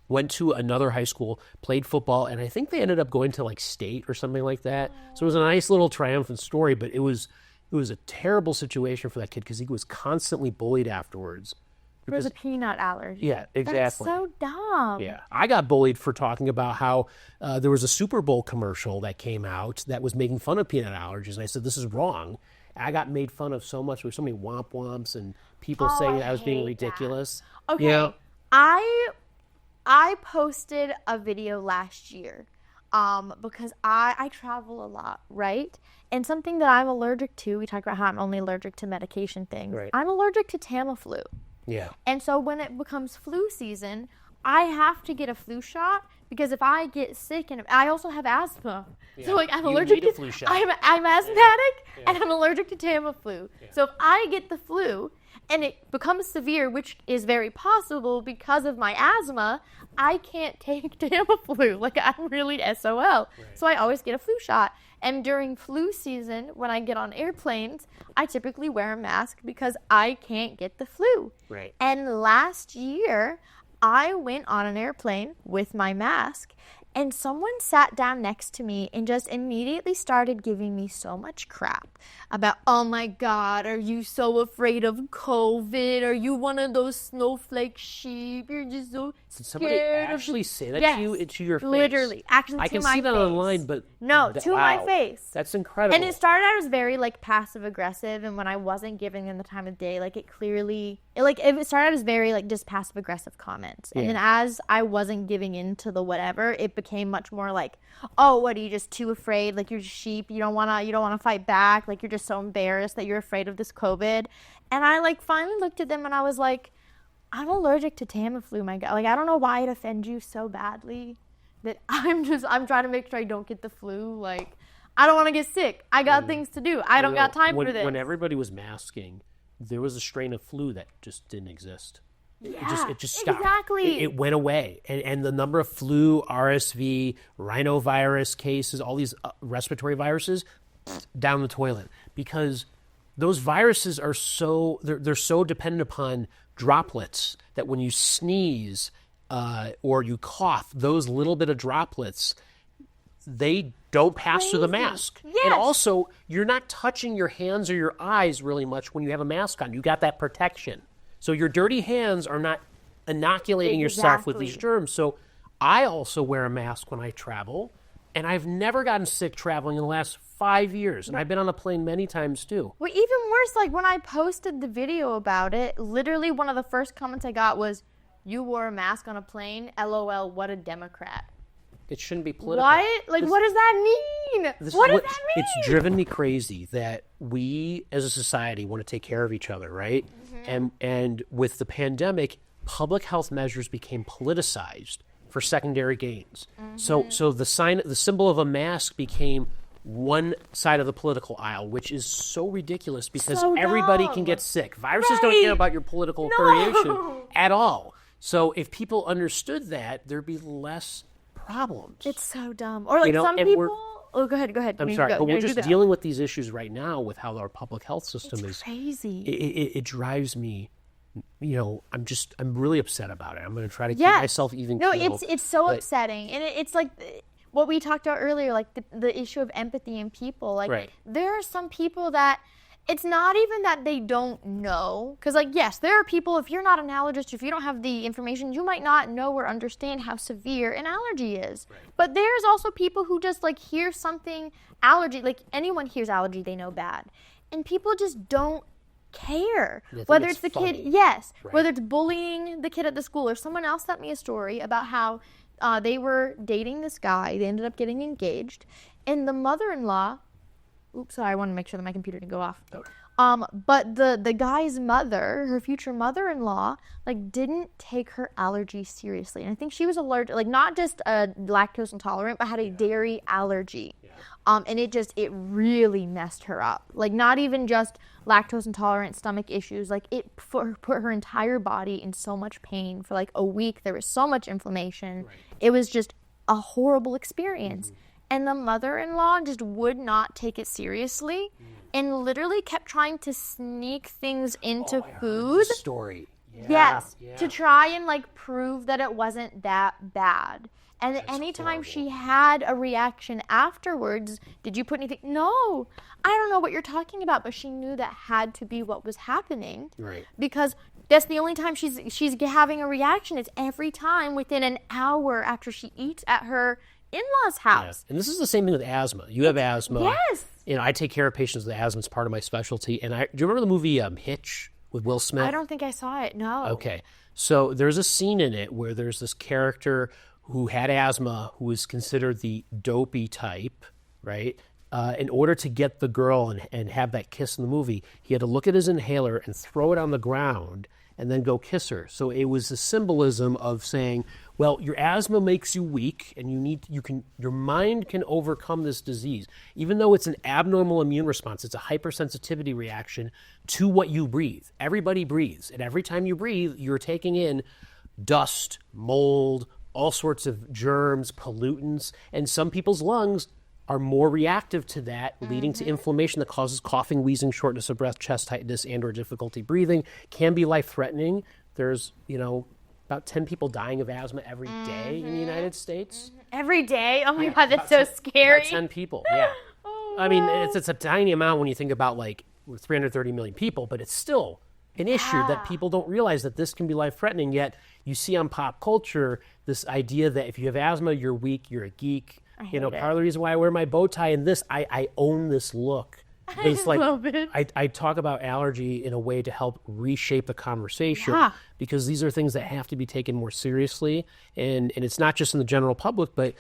went to another high school, played football, and I think they ended up going to like state or something like that. So it was a nice little triumphant story, but it was a terrible situation for that kid because he was constantly bullied afterwards. For the peanut allergy. Yeah, exactly. That's so dumb. Yeah. I got bullied for talking about how there was a Super Bowl commercial that came out that was making fun of peanut allergies. And I said, this is wrong. I got made fun of so much. There were so many womp womps and people saying that I was being hate that. ridiculous. Okay. Yeah. I posted a video last year because I travel a lot, right? And something that I'm allergic to, we talked about how I'm only allergic to medication things. Right. I'm allergic to Tamiflu. Yeah. And so when it becomes flu season, I have to get a flu shot because if I get sick, and I also have asthma. So like I'm You allergic need a to flu shot. I'm asthmatic and I'm allergic to Tamiflu. So if I get the flu and it becomes severe, which is very possible because of my asthma, I can't take Tamiflu. Like I'm really SOL. So I always get a flu shot. And during flu season, when I get on airplanes, I typically wear a mask because I can't get the flu. Right. And last year, I went on an airplane with my mask, and someone sat down next to me and just immediately started giving me so much crap about, oh my God, are you so afraid of COVID? Are you one of those snowflake sheep? You're just so Did somebody scared of actually say that Yes, to you, to your face? literally, actually I to can my see that face. online, but No, to my wow. face. That's incredible. And it started out as very like passive aggressive, and when I wasn't giving them the time of day, like it started out as very like just passive aggressive comments, and then as I wasn't giving in to the whatever, it became much more like, oh, what, are you just too afraid? Like, you're just sheep. You don't wanna fight back. Like, you're just so embarrassed that you're afraid of this COVID. And I like finally looked at them and I was like, I'm allergic to Tamiflu, my God. Like, I don't know why it offends you so badly that I'm trying to make sure I don't get the flu. Like, I don't want to get sick. I got things to do. I don't got time for this. When everybody was masking, there was a strain of flu that just didn't exist. It just stopped. Exactly. It went away. And the number of flu, RSV, rhinovirus cases, all these respiratory viruses, down the toilet. Because those viruses are they're so dependent upon droplets that when you sneeze or you cough, those little bit of droplets, they don't pass through the mask. Yes. And also, you're not touching your hands or your eyes really much when you have a mask on. You got that protection. So your dirty hands are not inoculating yourself with these germs. So I also wear a mask when I travel, and I've never gotten sick traveling in the last 5 years. And I've been on a plane many times too. Well, even worse, like when I posted the video about it, literally one of the first comments I got was, "You wore a mask on a plane? LOL, what a Democrat." It shouldn't be political. What? Like, what does that mean? What does that mean? It's driven me crazy that we, as a society, want to take care of each other, right? And with the pandemic, public health measures became politicized for secondary gains. So the symbol of a mask became one side of the political aisle, which is so ridiculous because everybody can get sick. Viruses don't care about your political affiliation at all. So if people understood that, there'd be less problems. It's so dumb. Or like some people. Oh, go ahead. I'm sorry, but we're just dealing with these issues right now with how our public health system is crazy. It drives me. I'm really upset about it. I'm going to try to keep myself even. No, it's so upsetting, and it's like what we talked about earlier, like the issue of empathy in people. Like there are some people that. It's not even that they don't know, because, like, yes, there are people, if you're not an allergist, if you don't have the information, you might not know or understand how severe an allergy is. Right. But there's also people who just, like, hear something, allergy, like, anyone hears allergy, they know bad. And people just don't care. Whether it's the kid, whether it's bullying the kid at the school, or someone else sent me a story about how they were dating this guy, they ended up getting engaged, and the mother-in-law, oops, sorry, I want to make sure that my computer didn't go off. But the guy's mother, her future mother-in-law, like, didn't take her allergy seriously. And I think she was allergic, like, not just lactose intolerant, but had a dairy allergy. And it really messed her up. Like, not even just lactose intolerant stomach issues. Like, it put her entire body in so much pain for, like, a week. There was so much inflammation. Right. It was just a horrible experience. And the mother-in-law just would not take it seriously and literally kept trying to sneak things into food. Story. To try and, like, prove that it wasn't that bad. And anytime she had a reaction afterwards, did you put anything? No, I don't know what you're talking about, but she knew that had to be what was happening. Right. Because that's the only time she's having a reaction. It's every time within an hour after she eats at her in-laws' house. And this is the same thing with asthma. You have asthma. Yes. I take care of patients with asthma. It's part of my specialty. And do you remember the movie Hitch with Will Smith? I don't think I saw it, no. Okay. So there's a scene in it where there's this character who had asthma who was considered the dopey type, right? In order to get the girl and have that kiss in the movie, he had to look at his inhaler and throw it on the ground and then go kiss her. So it was a symbolism of saying, well, your asthma makes you weak, and your mind can overcome this disease. Even though it's an abnormal immune response, it's a hypersensitivity reaction to what you breathe. Everybody breathes, and every time you breathe, you're taking in dust, mold, all sorts of germs, pollutants, and some people's lungs are more reactive to that, leading to inflammation that causes coughing, wheezing, shortness of breath, chest tightness, and or difficulty breathing. Can be life-threatening. There's, about 10 people dying of asthma every day in the United States. Every day? Oh my God, that's so scary. About 10 people, yeah. I mean, it's a tiny amount when you think about, like, 330 million people, but it's still an issue that people don't realize that this can be life-threatening, yet you see on pop culture this idea that if you have asthma, you're weak, you're a geek. Part of the reason why I wear my bow tie and this, I own this look But it's like, A little bit. I talk about allergy in a way to help reshape the conversation Yeah. because these are things that have to be taken more seriously. And it's not just in the general public, but,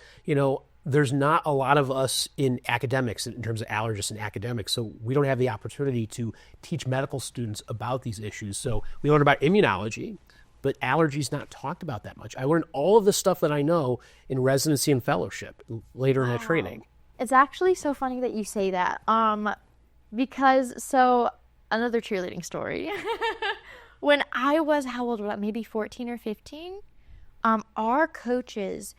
there's not a lot of us in academics in terms of allergists and academics. So we don't have the opportunity to teach medical students about these issues. So we learn about immunology, but allergies not talked about that much. I learned all of the stuff that I know in residency and fellowship later in my training. It's actually so funny that you say that. Because another cheerleading story. When I was, how old was I? Maybe 14 or 15. Our coaches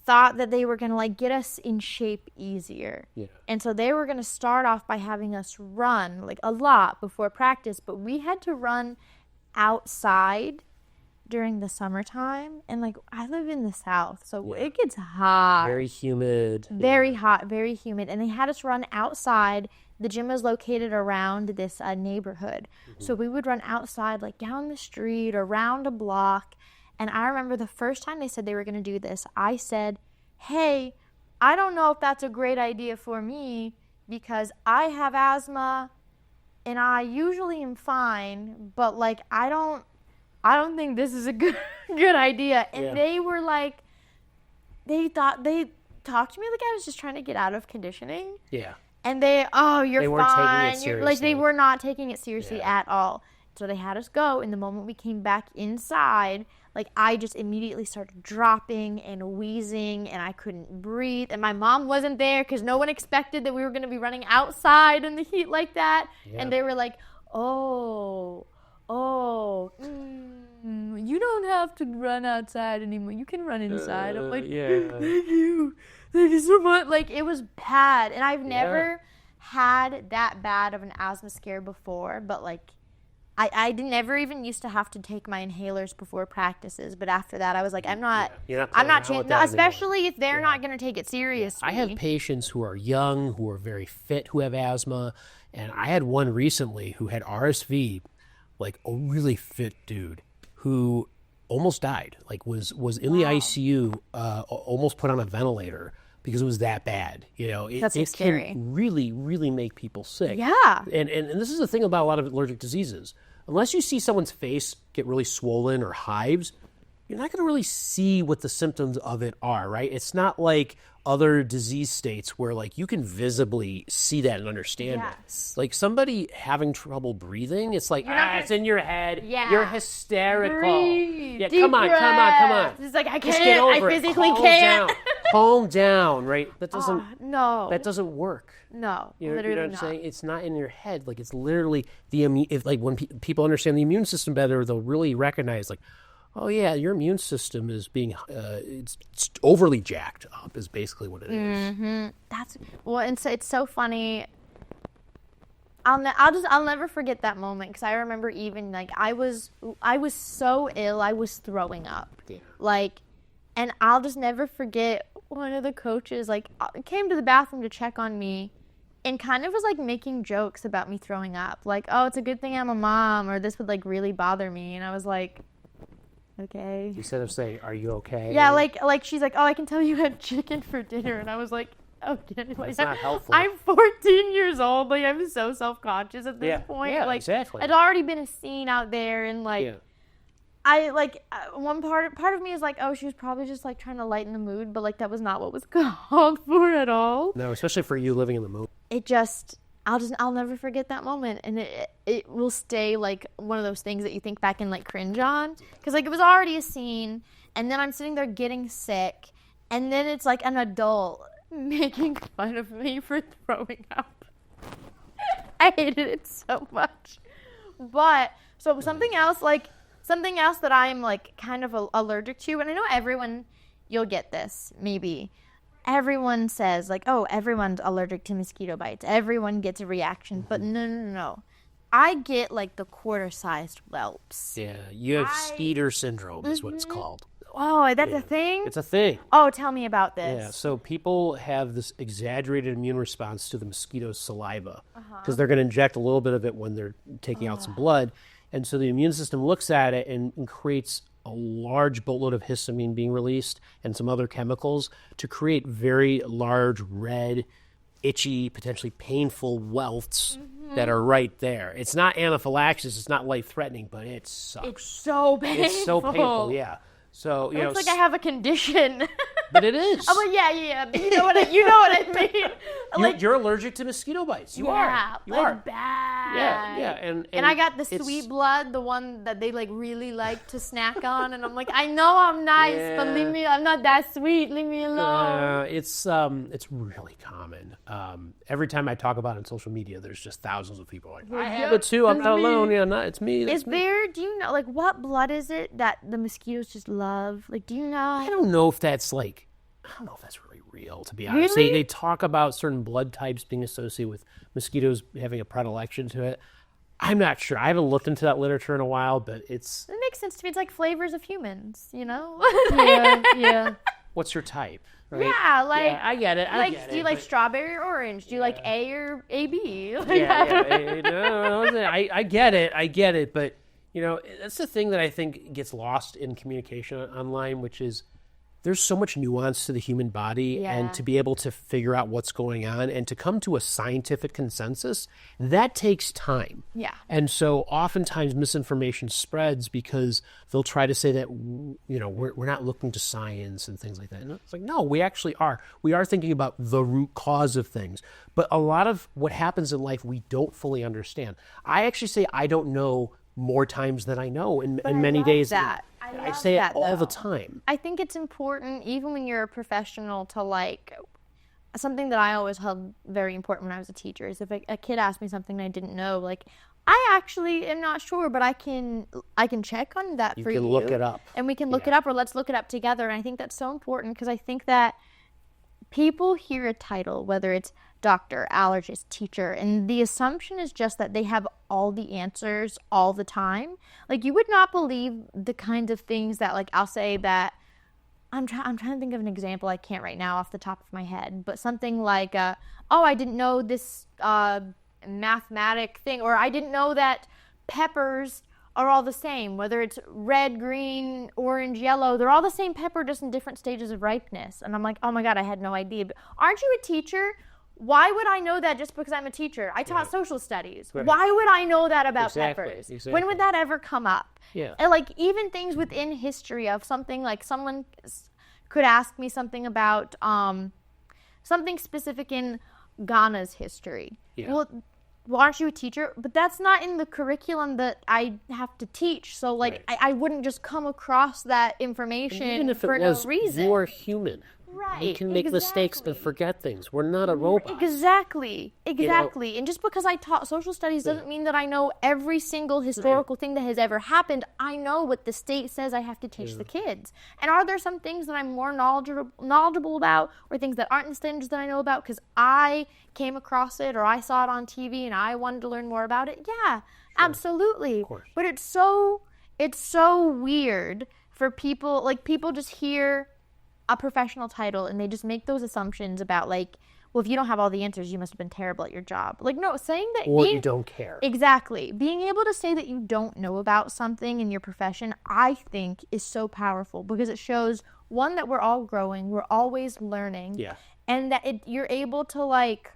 thought that they were going to get us in shape easier. Yeah. And so they were going to start off by having us run a lot before practice, but we had to run outside during the summertime. And I live in the South, so it gets hot. Very humid. Very hot, very humid. And they had us run outside. The gym was located around this neighborhood. So we would run outside, down the street, around a block. And I remember the first time they said they were going to do this, I said, hey, I don't know if that's a great idea for me because I have asthma and I usually am fine, but I don't think this is a good idea. And they were they talked to me like I was just trying to get out of conditioning. Yeah. And you're They weren't taking fine. it They seriously. were not taking it seriously at all. So they had us go, and the moment we came back inside, I just immediately started dropping and wheezing, and I couldn't breathe. And my mom wasn't there because no one expected that we were going to be running outside in the heat like that. Yeah. And they were like, you don't have to run outside anymore. You can run inside. I'm like, yeah. thank you. Thank you so much. It was bad. And I've never had that bad of an asthma scare before, but I never even used to have to take my inhalers before practices, but after that I was like, I'm not You're not playing around with that especially if they're not going to take it seriously. I have patients who are young, who are very fit, who have asthma, and I had one recently who had RSV, a really fit dude who almost died, was in the ICU, almost put on a ventilator because it was that bad. It scary. can really, really make people sick. Yeah. And this is the thing about a lot of allergic diseases. Unless you see someone's face get really swollen or hives, you're not going to really see what the symptoms of it are, right? It's not like other disease states where you can visibly see that and understand it. Somebody having trouble breathing, it's it's in your head. Yeah. You're hysterical. Breathe. Yeah, Deep come on. It's I Just can't. get over I it. physically Calm can't. down. Calm down, right? That doesn't No. that doesn't work. No. You know Literally what I'm not. saying? It's not in your head. It's literally when people understand the immune system better, they'll really recognize oh yeah, your immune system is being it's overly jacked up is basically what it is. Mm-hmm. And so it's so funny. I'll never forget that moment because I remember even I was so ill I was throwing up. Yeah. And I'll just never forget one of the coaches came to the bathroom to check on me and kind of was making jokes about me throwing up. Oh, it's a good thing I'm a mom, or this would really bother me. And I was like, okay. Instead of saying, "Are you okay?" Yeah, she's like, "Oh, I can tell you had chicken for dinner," and I was like, "Okay." That's not helpful. I'm 14 years old. I'm so self-conscious at this point. Yeah, exactly. I'd already been a scene out there, and I one part of me is oh, she was probably just trying to lighten the mood, but that was not what was called for at all. No, especially for you living in the mood. It just. I'll never forget that moment, and it will stay one of those things that you think back and cringe on, because it was already a scene, and then I'm sitting there getting sick, and then it's an adult making fun of me for throwing up. I hated it so much. But so something else that I'm kind of allergic to, and I know everyone, you'll get this maybe. Everyone says oh, everyone's allergic to mosquito bites. Everyone gets a reaction, but no. I get the quarter-sized whelps. Yeah, you have Skeeter syndrome is what it's called. Oh, that's a thing? It's a thing. Oh, tell me about this. Yeah, so people have this exaggerated immune response to the mosquito's saliva because they're going to inject a little bit of it when they're taking out some blood. And so the immune system looks at it and creates a large boatload of histamine being released and some other chemicals to create very large red itchy, potentially painful welts that are right there. It's not anaphylaxis. It's not life-threatening, but it sucks. It's so painful. It's so painful, yeah. So, you know, It's like I have a condition. but it is. I'm like, yeah. You know what I mean? Like, You're allergic to mosquito bites. You are. You are. Bad. Yeah. And I got the sweet blood, the one that they like really like to snack on, and I'm like, I know I'm nice, but I'm not that sweet. Leave me alone. It's really common. Every time I talk about it on social media, there's just thousands of people like, I have it too. I'm not alone. Yeah, it's me. Is there? Do you know like what blood is it that the mosquitoes just love? Like, do you know? I don't know if that's really real, to be honest. Really? They talk about certain blood types being associated with mosquitoes having a predilection to it. I'm not sure. I haven't looked into that literature in a while, but it makes sense to me. It's like flavors of humans, you know? yeah. What's your type? Right? Yeah, like I get it. Do you like strawberry or orange? Do you like A or AB? No, I get it. But you know, that's the thing that I think gets lost in communication online, which is there's so much nuance to the human body, and to be able to figure out what's going on and to come to a scientific consensus, that takes time. Yeah. And so oftentimes misinformation spreads because they'll try to say that, you know, we're not looking to science and things like that. And it's like, no, we actually are. We are thinking about the root cause of things. But a lot of what happens in life, we don't fully understand. I actually say I don't know more times than I know in many days. I say it all the time. I think it's important, even when you're a professional, to like something that I always held very important when I was a teacher is if a kid asked me something I didn't know, like I actually am not sure, but I can check on that for you. You can look it up. And we can look it up, or let's look it up together. And I think that's so important because I think that people hear a title, whether it's doctor, allergist, teacher, and the assumption is just that they have all the answers all the time. Like, you would not believe the kinds of things that, like, I'll say that I'm trying to think of an example. I can't right now off the top of my head, but something like, I didn't know this mathematic thing, or I didn't know that peppers are all the same, whether it's red, green, orange, yellow, they're all the same pepper, just in different stages of ripeness. And I'm like, oh my God, I had no idea. But aren't you a teacher? Why would I know that just because I'm a teacher? I taught social studies. Right. Why would I know that about peppers? Exactly. When would that ever come up? Yeah. And like even things within history of something, like someone could ask me something about something specific in Ghana's history. Yeah. Well, aren't you a teacher? But that's not in the curriculum that I have to teach. So like I wouldn't just come across that information for no reason. You are human. Right. You can make mistakes and forget things. We're not a robot. Exactly. You know? And just because I taught social studies doesn't mean that I know every single historical thing that has ever happened. I know what the state says I have to teach the kids. And are there some things that I'm more knowledgeable about, or things that aren't in standards that I know about because I came across it or I saw it on TV and I wanted to learn more about it? Yeah, absolutely. Of course. But it's so weird for people, like people just hear a professional title and they just make those assumptions about like, well, if you don't have all the answers, you must have been terrible at your job. Like, no, saying that you don't care. Exactly. Being able to say that you don't know about something in your profession, I think is so powerful because it shows, one, that we're all growing, we're always learning. Yeah. And that you're able to like,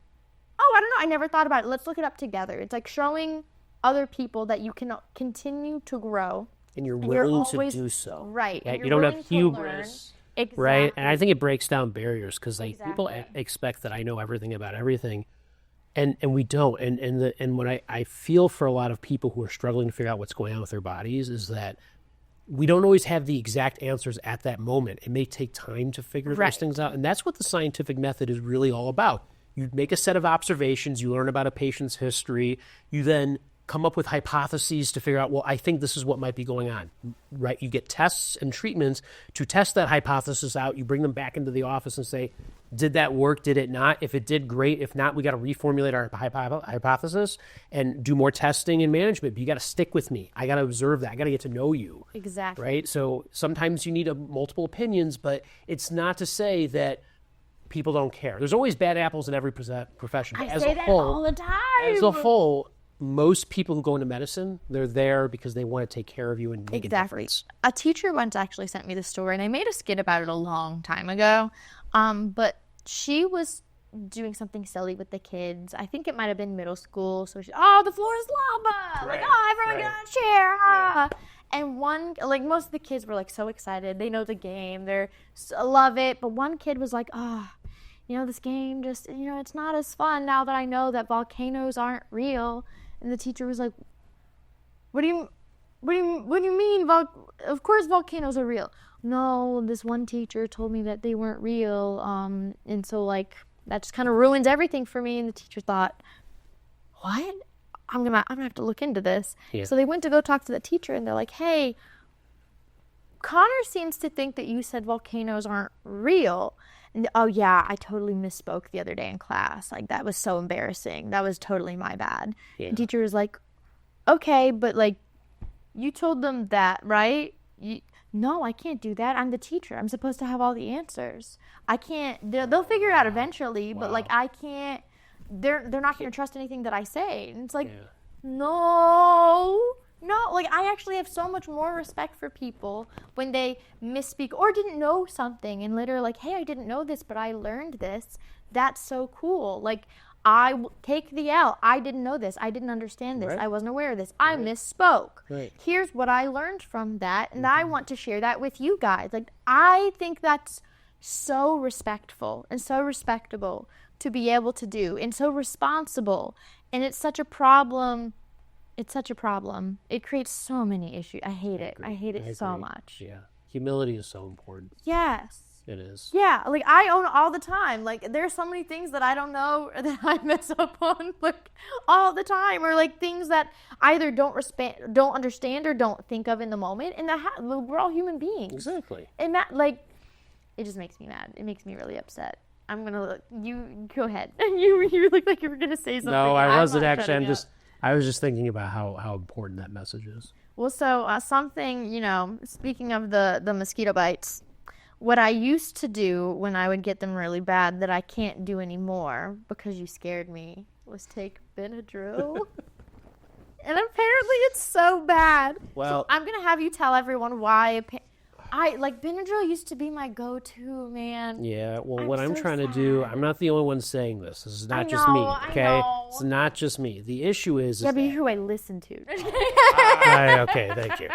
oh, I don't know, I never thought about it. Let's look it up together. It's like showing other people that you can continue to grow. And you're willing to do so. Right. Yeah, you don't have hubris. Exactly. Right? And I think it breaks down barriers because like people expect that I know everything about everything, and we don't. And what I feel for a lot of people who are struggling to figure out what's going on with their bodies is that we don't always have the exact answers at that moment. It may take time to figure those things out. And that's what the scientific method is really all about. You make a set of observations, you learn about a patient's history, you then come up with hypotheses to figure out, well, I think this is what might be going on, right? You get tests and treatments to test that hypothesis out. You bring them back into the office and say, did that work? Did it not? If it did, great. If not, we got to reformulate our hypothesis and do more testing and management. But you got to stick with me. I got to observe that. I got to get to know you. Exactly. Right? So sometimes you need multiple opinions, but it's not to say that people don't care. There's always bad apples in every profession. I say that all the time. As a whole, most people who go into medicine, they're there because they want to take care of you and make a difference. A teacher once actually sent me the story, and I made a skit about it a long time ago. But she was doing something silly with the kids. I think it might have been middle school. So oh, the floor is lava! Like, oh, everyone get on a chair! Ah. And most of the kids were like so excited. They know the game. Love it. But one kid was like, oh, this game just, it's not as fun now that I know that volcanoes aren't real. And the teacher was like, what do you mean? Of course volcanoes are real. No, this one teacher told me that they weren't real. And so that just kind of ruins everything for me. And the teacher thought, what? I'm gonna have to look into this. Yeah. So they went to go talk to the teacher, and they're like, hey, Connor seems to think that you said volcanoes aren't real. And, oh yeah, I totally misspoke the other day in class. Like, that was so embarrassing. That was totally my bad. Yeah. The teacher was like, okay, but you told them that, right? No, I can't do that. I'm the teacher. I'm supposed to have all the answers. I can't. They'll figure it out eventually, but I can't. They're not going to trust anything that I say. And it's like, no. I actually have so much more respect for people when they misspeak or didn't know something and later hey, I didn't know this, but I learned this. That's so cool. I take the L. I didn't know this. I didn't understand this. Right. I wasn't aware of this. I misspoke. Right. Here's what I learned from that, and I want to share that with you guys. I think that's so respectful and so respectable to be able to do, and so responsible. And it's such a problem. It creates so many issues. I hate it. I hate it so much. Yeah. Humility is so important. Yes. It is. Yeah. I own it all the time. There's so many things that I don't know that I mess up on all the time, or things that either don't understand or don't think of in the moment. And we're all human beings. Exactly. And that it just makes me mad. It makes me really upset. I'm gonna look. You go ahead. You look like you were gonna say something. No, I wasn't actually. I was just thinking about how important that message is. Well, so something, speaking of the mosquito bites, what I used to do when I would get them really bad that I can't do anymore because you scared me was take Benadryl. And apparently it's so bad. Well, so I'm going to have you tell everyone why Benadryl used to be my go-to, man. Yeah, well, what I'm trying to do, I'm not the only one saying this. This is not just me, okay? It's not just me. The issue is... Yeah, but you're who I listen to. Okay, thank you.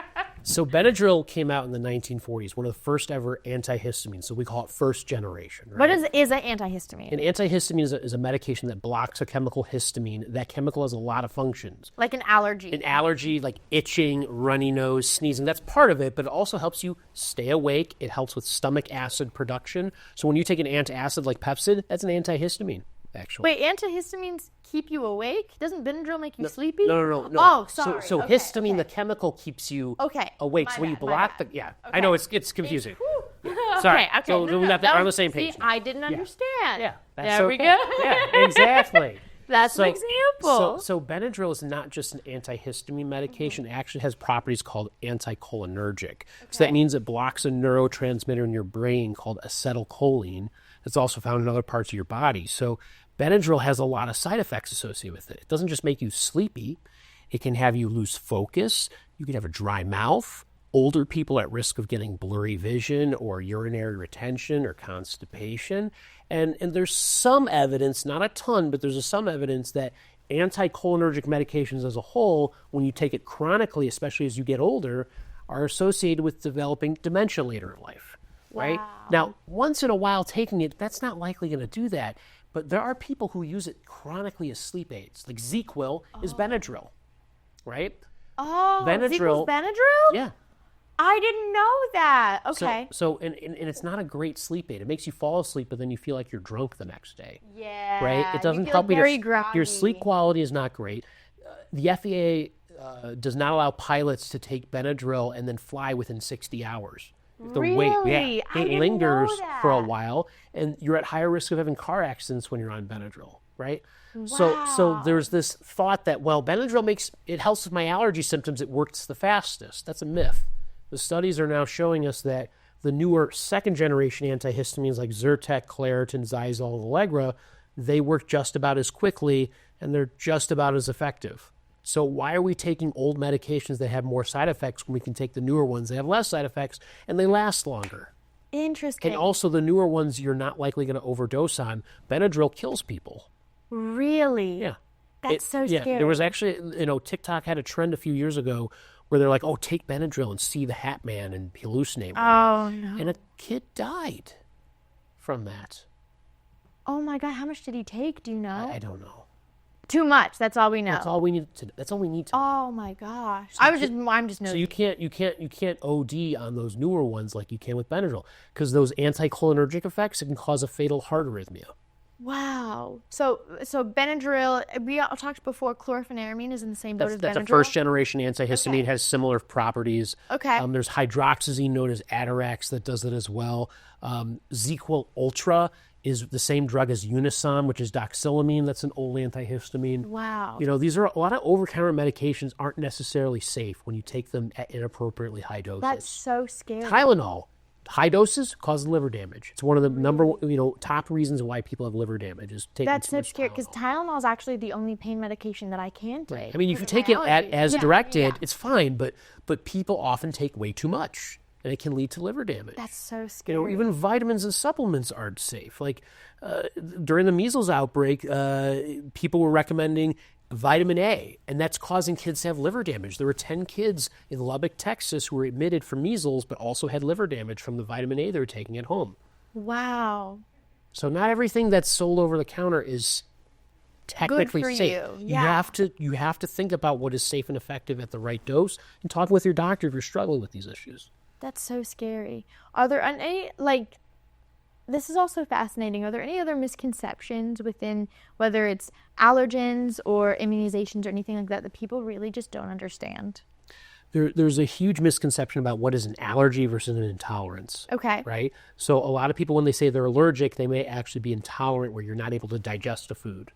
So Benadryl came out in the 1940s, one of the first ever antihistamines. So we call it first generation. Right? What is an antihistamine? An antihistamine is a medication that blocks a chemical histamine. That chemical has a lot of functions. Like an allergy. An allergy, like itching, runny nose, sneezing. That's part of it, but it also helps you stay awake. It helps with stomach acid production. So when you take an antacid like Pepsid, that's an antihistamine, actually. Wait, antihistamines keep you awake? Doesn't Benadryl make you sleepy? No. Oh, sorry. So histamine, the chemical, keeps you awake. So when you block the... Yeah, I know it's confusing. Sorry. Okay. So we're on the same page. See, I didn't understand. Yeah. There we go. Yeah, exactly. That's an example. So Benadryl is not just an antihistamine medication. It actually has properties called anticholinergic. Okay. So that means it blocks a neurotransmitter in your brain called acetylcholine. It's also found in other parts of your body. So Benadryl has a lot of side effects associated with it. It doesn't just make you sleepy. It can have you lose focus. You can have a dry mouth. Older people at risk of getting blurry vision or urinary retention or constipation. And there's some evidence, not a ton, but there's some evidence that anticholinergic medications as a whole, when you take it chronically, especially as you get older, are associated with developing dementia later in life. Right? Wow. Now, once in a while taking it, that's not likely going to do that. But there are people who use it chronically as sleep aids. Like ZzzQuil is Benadryl, right? Oh, ZzzQuil's Benadryl? Yeah. I didn't know that. Okay. So it's not a great sleep aid. It makes you fall asleep, but then you feel like you're drunk the next day. Yeah. Right? It doesn't help you. Your sleep quality is not great. The FAA does not allow pilots to take Benadryl and then fly within 60 hours. Really? It lingers for a while, and you're at higher risk of having car accidents when you're on Benadryl, right? Wow. So there's this thought that, well, Benadryl it helps with my allergy symptoms. It works the fastest. That's a myth. The studies are now showing us that the newer second-generation antihistamines like Zyrtec, Claritin, Xyzal, and Allegra, they work just about as quickly, and they're just about as effective. So why are we taking old medications that have more side effects when we can take the newer ones that have less side effects and they last longer? Interesting. And also the newer ones you're not likely going to overdose on. Benadryl kills people. Really? Yeah. That's so scary. Yeah, there was actually, TikTok had a trend a few years ago where they're like, oh, take Benadryl and see the Hat Man and hallucinate. Oh, no. And a kid died from that. Oh, my God. How much did he take? Do you know? I don't know. Too much. That's all we know. That's all we need to. That's all we need to. Oh, my gosh. So I'm just So nosy. you can't OD on those newer ones like you can with Benadryl because those anticholinergic effects, it can cause a fatal heart arrhythmia. Wow. So Benadryl, we all talked before, chlorpheniramine is in the same boat as That's Benadryl? a first generation antihistamine, has similar properties. Okay. There's hydroxyzine known as Atarax that does it as well. Zequel Ultra is the same drug as Unisom, which is doxylamine. That's an old antihistamine. Wow. These are a lot of over-counter medications aren't necessarily safe when you take them at inappropriately high doses. That's so scary. Tylenol, high doses cause liver damage. It's one of the number top reasons why people have liver damage is taking That's too so much scary because Tylenol. Tylenol is actually the only pain medication that I can take. I mean, if you for take my it allergies. as Yeah, directed, yeah. it's fine, but people often take way too much, and it can lead to liver damage. That's so scary. Even vitamins and supplements aren't safe. Like during the measles outbreak, people were recommending vitamin A, and that's causing kids to have liver damage. There were 10 kids in Lubbock, Texas, who were admitted for measles, but also had liver damage from the vitamin A they were taking at home. Wow. So not everything that's sold over the counter is technically for safe. you. Yeah. You have to think about what is safe and effective at the right dose, and talk with your doctor if you're struggling with these issues. That's so scary. Are there any, this is also fascinating. Are there any other misconceptions within, whether it's allergens or immunizations or anything like that people really just don't understand? There's a huge misconception about what is an allergy versus an intolerance. Okay. Right? So a lot of people, when they say they're allergic, they may actually be intolerant where you're not able to digest a food.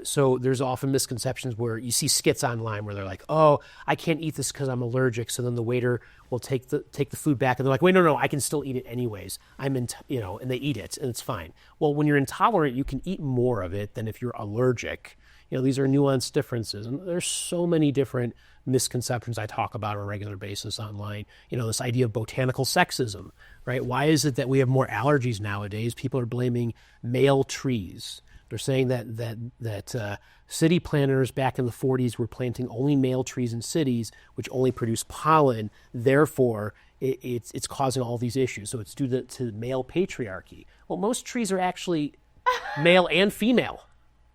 So there's often misconceptions where you see skits online where they're like, oh, I can't eat this because I'm allergic. So then the waiter will take the food back and they're like, wait, no, I can still eat it anyways. And they eat it and it's fine. Well, when you're intolerant, you can eat more of it than if you're allergic. These are nuanced differences. And there's so many different misconceptions I talk about on a regular basis online. This idea of botanical sexism, right? Why is it that we have more allergies nowadays? People are blaming male trees. They're saying that city planners back in the 40s were planting only male trees in cities, which only produce pollen. Therefore, it's causing all these issues. So it's due to male patriarchy. Well, most trees are actually male and female.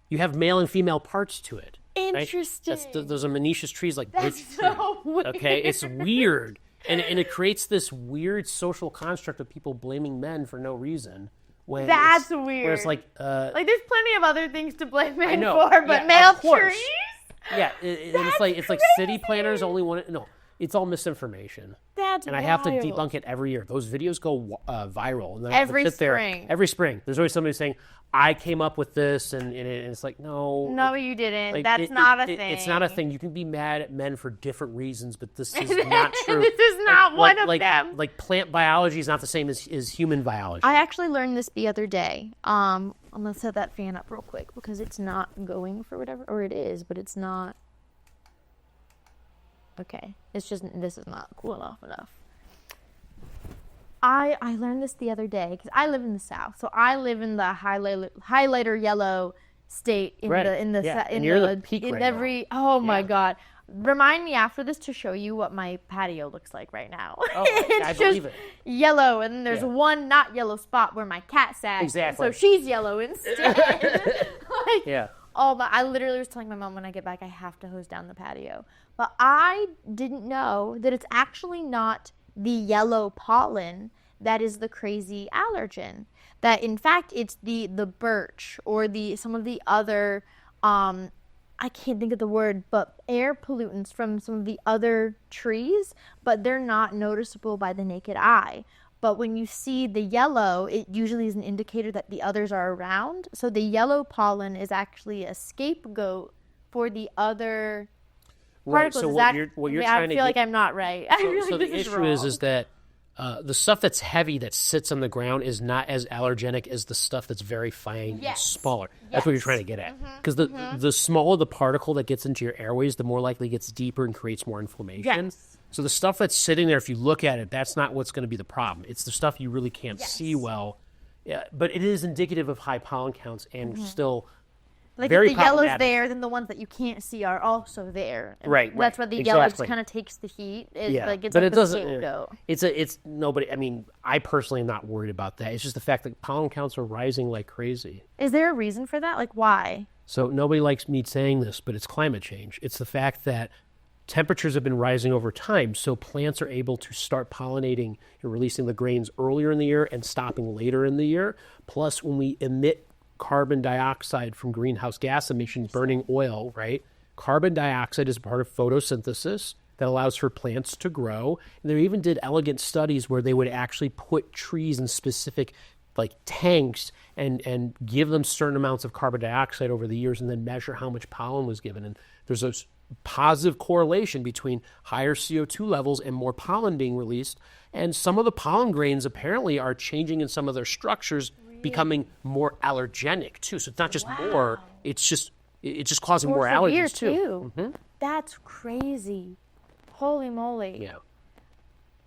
You have male and female parts to it. Interesting. Right? Those are monoecious trees like That's birch so tree. weird. Okay, it's weird, and it creates this weird social construct of people blaming men for no reason. That's weird. Where it's like there's plenty of other things to blame men know. for, but Yeah, male of course. trees? Yeah, it's like city planners only want to. No, it's all misinformation. That's and I have to wild. debunk it every year. Those videos go viral. And then Every I have to sit there spring. every spring. There's always somebody saying, I came up with this, and it's like, no. No, you didn't. Like, That's not a thing. It's not a thing. You can be mad at men for different reasons, but this is not true. This is not one of them. Like plant biology is not the same as human biology. I actually learned this the other day. I'm going to set that fan up real quick because it's not going for whatever, or it is, but it's not. Okay. It's just, this is not cool enough. I learned this the other day because I live in the South. So I live in the highlighter yellow state in Right. the And you're the peak right every now. oh my Yeah. God. Remind me after this to show you what my patio looks like right now. Oh, I It's believe just it. yellow, and there's Yeah. one not yellow spot where my cat sat. Exactly. So she's yellow instead. Yeah. Oh, but I literally was telling my mom when I get back, I have to hose down the patio. But I didn't know that it's actually not the yellow pollen that is the crazy allergen. That in fact it's the birch or some of the other I can't think of the word, but air pollutants from some of the other trees, but they're not noticeable by the naked eye. But when you see the yellow, it usually is an indicator that the others are around. So the yellow pollen is actually a scapegoat for the other Right. particles. So Is what that- you're I trying to feel get, like I'm not right. I feel so like the this is issue wrong. is that the stuff that's heavy that sits on the ground is not as allergenic as the stuff that's very fine and Yes. smaller. That's what you're Yes. trying to get at. Because the smaller the particle that gets into your airways, the more likely it gets deeper and creates more inflammation. Yes. So the stuff that's sitting there, if you look at it, that's not what's going to be the problem. It's the stuff you really can't see well. Yeah, but it is indicative of high pollen counts and still Like very if the yellow's problematic. there, then the ones that you can't see are also there. And Right, That's right, why the yellow just exactly. kind of takes the heat. It's Yeah, like, it's but like it the doesn't. scapegoat. It's nobody. I mean, I personally am not worried about that. It's just the fact that pollen counts are rising like crazy. Is there a reason for that? Like, why? So nobody likes me saying this, but it's climate change. It's the fact that temperatures have been rising over time, so plants are able to start pollinating and releasing the grains earlier in the year and stopping later in the year. Plus, when we emit carbon dioxide from greenhouse gas emissions, burning oil, right? Carbon dioxide is part of photosynthesis that allows for plants to grow. And they even did elegant studies where they would actually put trees in specific like tanks and give them certain amounts of carbon dioxide over the years and then measure how much pollen was given. And there's a positive correlation between higher CO2 levels and more pollen being released. And some of the pollen grains apparently are changing in some of their structures, becoming more allergenic too. So it's not just more, it's just causing more severe, allergies too. That's crazy. Holy moly. Yeah.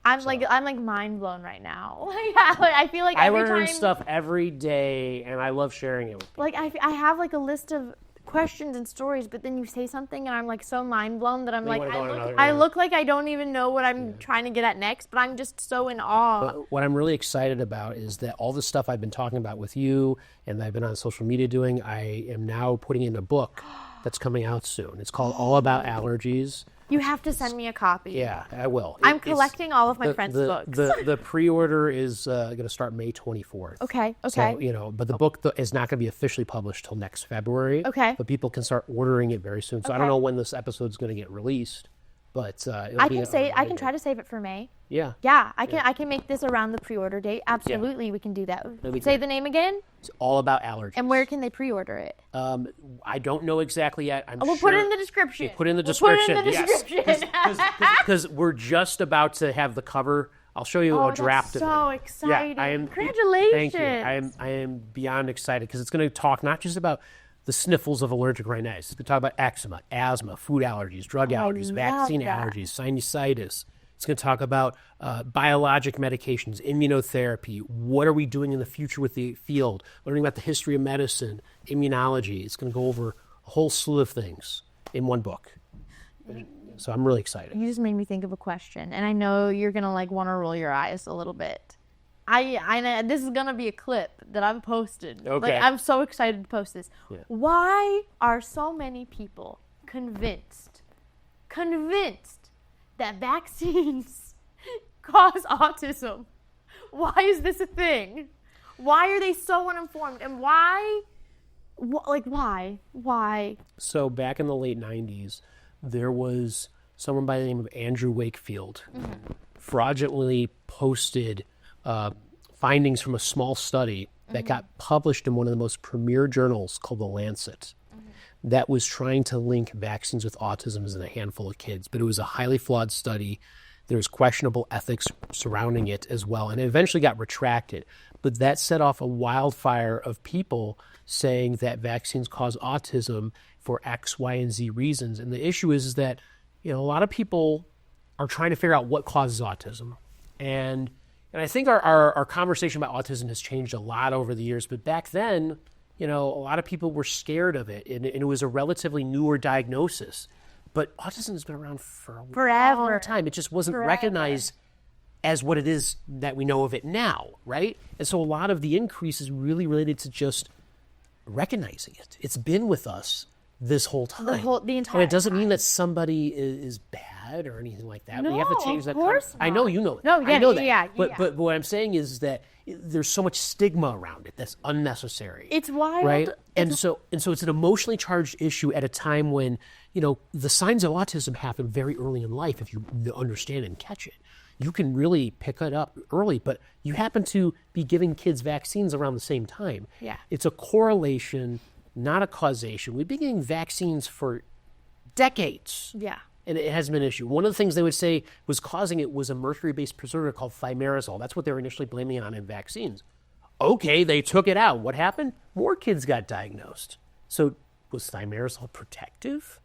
I'm like mind blown right now. Like, I feel like I every learn time, stuff every day and I love sharing it with people. like I have like a list of questions and stories, but then you say something and I'm like so mind blown that I'm Then you like, wanna go on another, I yeah. look like I don't even know what I'm trying to get at next, but I'm just so in awe. What I'm really excited about is that all the stuff I've been talking about with you and I've been on social media doing, I am now putting in a book that's coming out soon. It's called All About Allergies. You have to send me a copy. Yeah, I will. I'm collecting all of my friends' books. The pre-order is going to start May 24th. Okay. So, but the book is not going to be officially published till next February. Okay. But people can start ordering it very soon. So I don't know when this episode is going to get released, but I can try to save it for May. Yeah. Yeah, I can make this around the pre-order date. Absolutely, we can do that. be Say great. the name again, It's all about allergies. and where can they pre-order it? I don't know exactly yet. We'll put it in the description. Put it in the We'll description. Put it in the description. Because we're just about to have the cover. I'll show you a draft that's of it. so exciting. Yeah, I am. Congratulations. Thank you. I am beyond excited because it's going to talk not just about the sniffles of allergic rhinitis. It's going to talk about eczema, asthma, food allergies, drug allergies, love vaccine that. allergies, sinusitis. It's going to talk about biologic medications, immunotherapy. What are we doing in the future with the field? Learning about the history of medicine, immunology. It's going to go over a whole slew of things in one book. So I'm really excited. You just made me think of a question, and I know you're gonna like want to roll your eyes a little bit. I this is gonna be a clip that I've posted. Okay. Like I'm so excited to post this. Yeah. Why are so many people convinced that vaccines cause autism? Why is this a thing? Why are they so uninformed? And why? Why? So back in the late 90s, there was someone by the name of Andrew Wakefield fraudulently posted findings from a small study that got published in one of the most premier journals called The Lancet that was trying to link vaccines with autism in a handful of kids. But it was a highly flawed study. There was questionable ethics surrounding it as well, and it eventually got retracted. But that set off a wildfire of people saying that vaccines cause autism for X, Y, and Z reasons. And the issue is that, a lot of people are trying to figure out what causes autism. And I think our conversation about autism has changed a lot over the years. But back then, a lot of people were scared of it, and it was a relatively newer diagnosis. But autism has been around for a Forever. long time. It just wasn't recognized as what it is that we know of it now, right? And so a lot of the increase is really related to just recognizing it. It's been with us this whole time. The entire And it doesn't mean that somebody is bad or anything like that. No, we have to change of that. course I know you know that. No, yeah, I know that. yeah. But what I'm saying is that there's so much stigma around it that's unnecessary. It's wild. Right? And so it's an emotionally charged issue at a time when, the signs of autism happen very early in life if you understand and catch it. You can really pick it up early, but you happen to be giving kids vaccines around the same time. Yeah. It's a correlation, not a causation. We've been getting vaccines for decades. Yeah. And it hasn't been an issue. One of the things they would say was causing it was a mercury-based preservative called thimerosal. That's what they were initially blaming it on in vaccines. Okay, they took it out. What happened? More kids got diagnosed. So was thimerosal protective?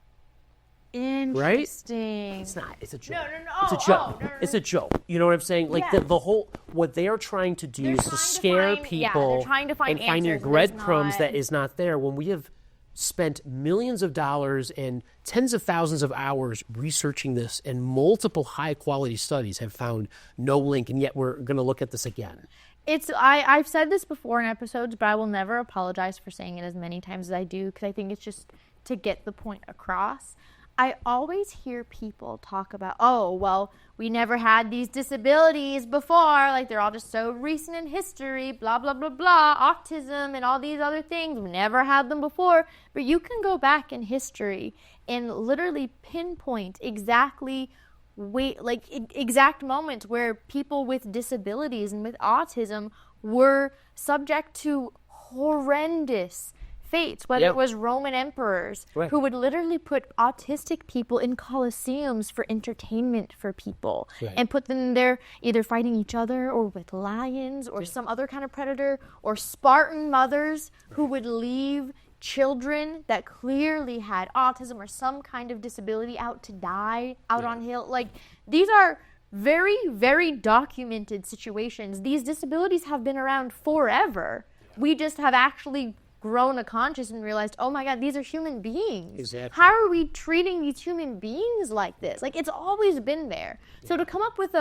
Interesting. It's not. It's a joke. No. It's a joke. It's a joke. You know what I'm saying? Like Yes. the whole, what they are trying to do They're is to trying to scare find- people they're trying to find and find your answers, and there's breadcrumbs not. that is not there when we have spent millions of dollars and tens of thousands of hours researching this, and multiple high quality studies have found no link, and yet we're going to look at this again. I've said this before in episodes, but I will never apologize for saying it as many times as I do, because I think it's just to get the point across. I always hear people talk about, oh, well, we never had these disabilities before. Like, they're all just so recent in history, blah, blah, blah, blah, autism and all these other things. We never had them before. But you can go back in history and literally pinpoint exactly exact moments where people with disabilities and with autism were subject to horrendous fates, whether it was Roman emperors who would literally put autistic people in coliseums for entertainment for people and put them there either fighting each other or with lions or some other kind of predator, or Spartan mothers who would leave children that clearly had autism or some kind of disability out to die out on hill. Like, these are very, very documented situations. These disabilities have been around forever. We just have actually grown a conscious and realized, oh my God, these are human beings. Exactly. How are we treating these human beings like this? Like, it's always been there. So to come up with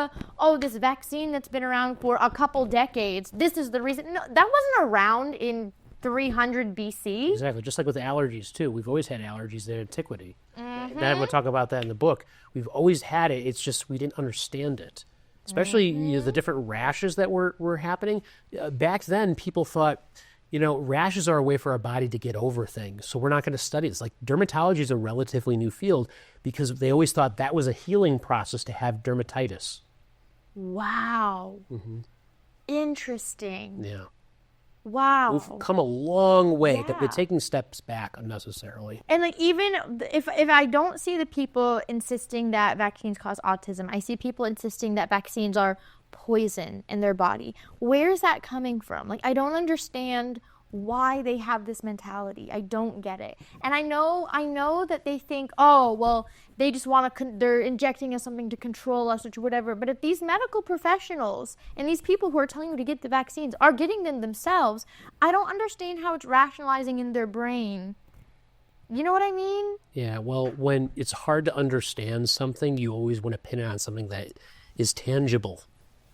this vaccine that's been around for a couple decades, this is the reason. No, that wasn't around in 300 BC. Exactly. Just like with allergies, too. We've always had allergies in antiquity. And I'm going to talk about that in the book. We've always had it. It's just we didn't understand it. Especially the different rashes that were happening. Back then, people thought, rashes are a way for our body to get over things. So we're not going to study this. Like, dermatology is a relatively new field because they always thought that was a healing process to have dermatitis. Wow. Interesting. Yeah. Wow. We've come a long way, but Yeah. we're taking steps back unnecessarily. And like, even if I don't see the people insisting that vaccines cause autism, I see people insisting that vaccines are poison in their body. Where is that coming from? Like, I don't understand why they have this mentality. I don't get it. And I know that they think, oh, well, they just want to, they're injecting us something to control us or to whatever. But if these medical professionals and these people who are telling you to get the vaccines are getting them themselves, I don't understand how it's rationalizing in their brain. You know what I mean? Yeah, well, when it's hard to understand something, you always want to pin it on something that is tangible,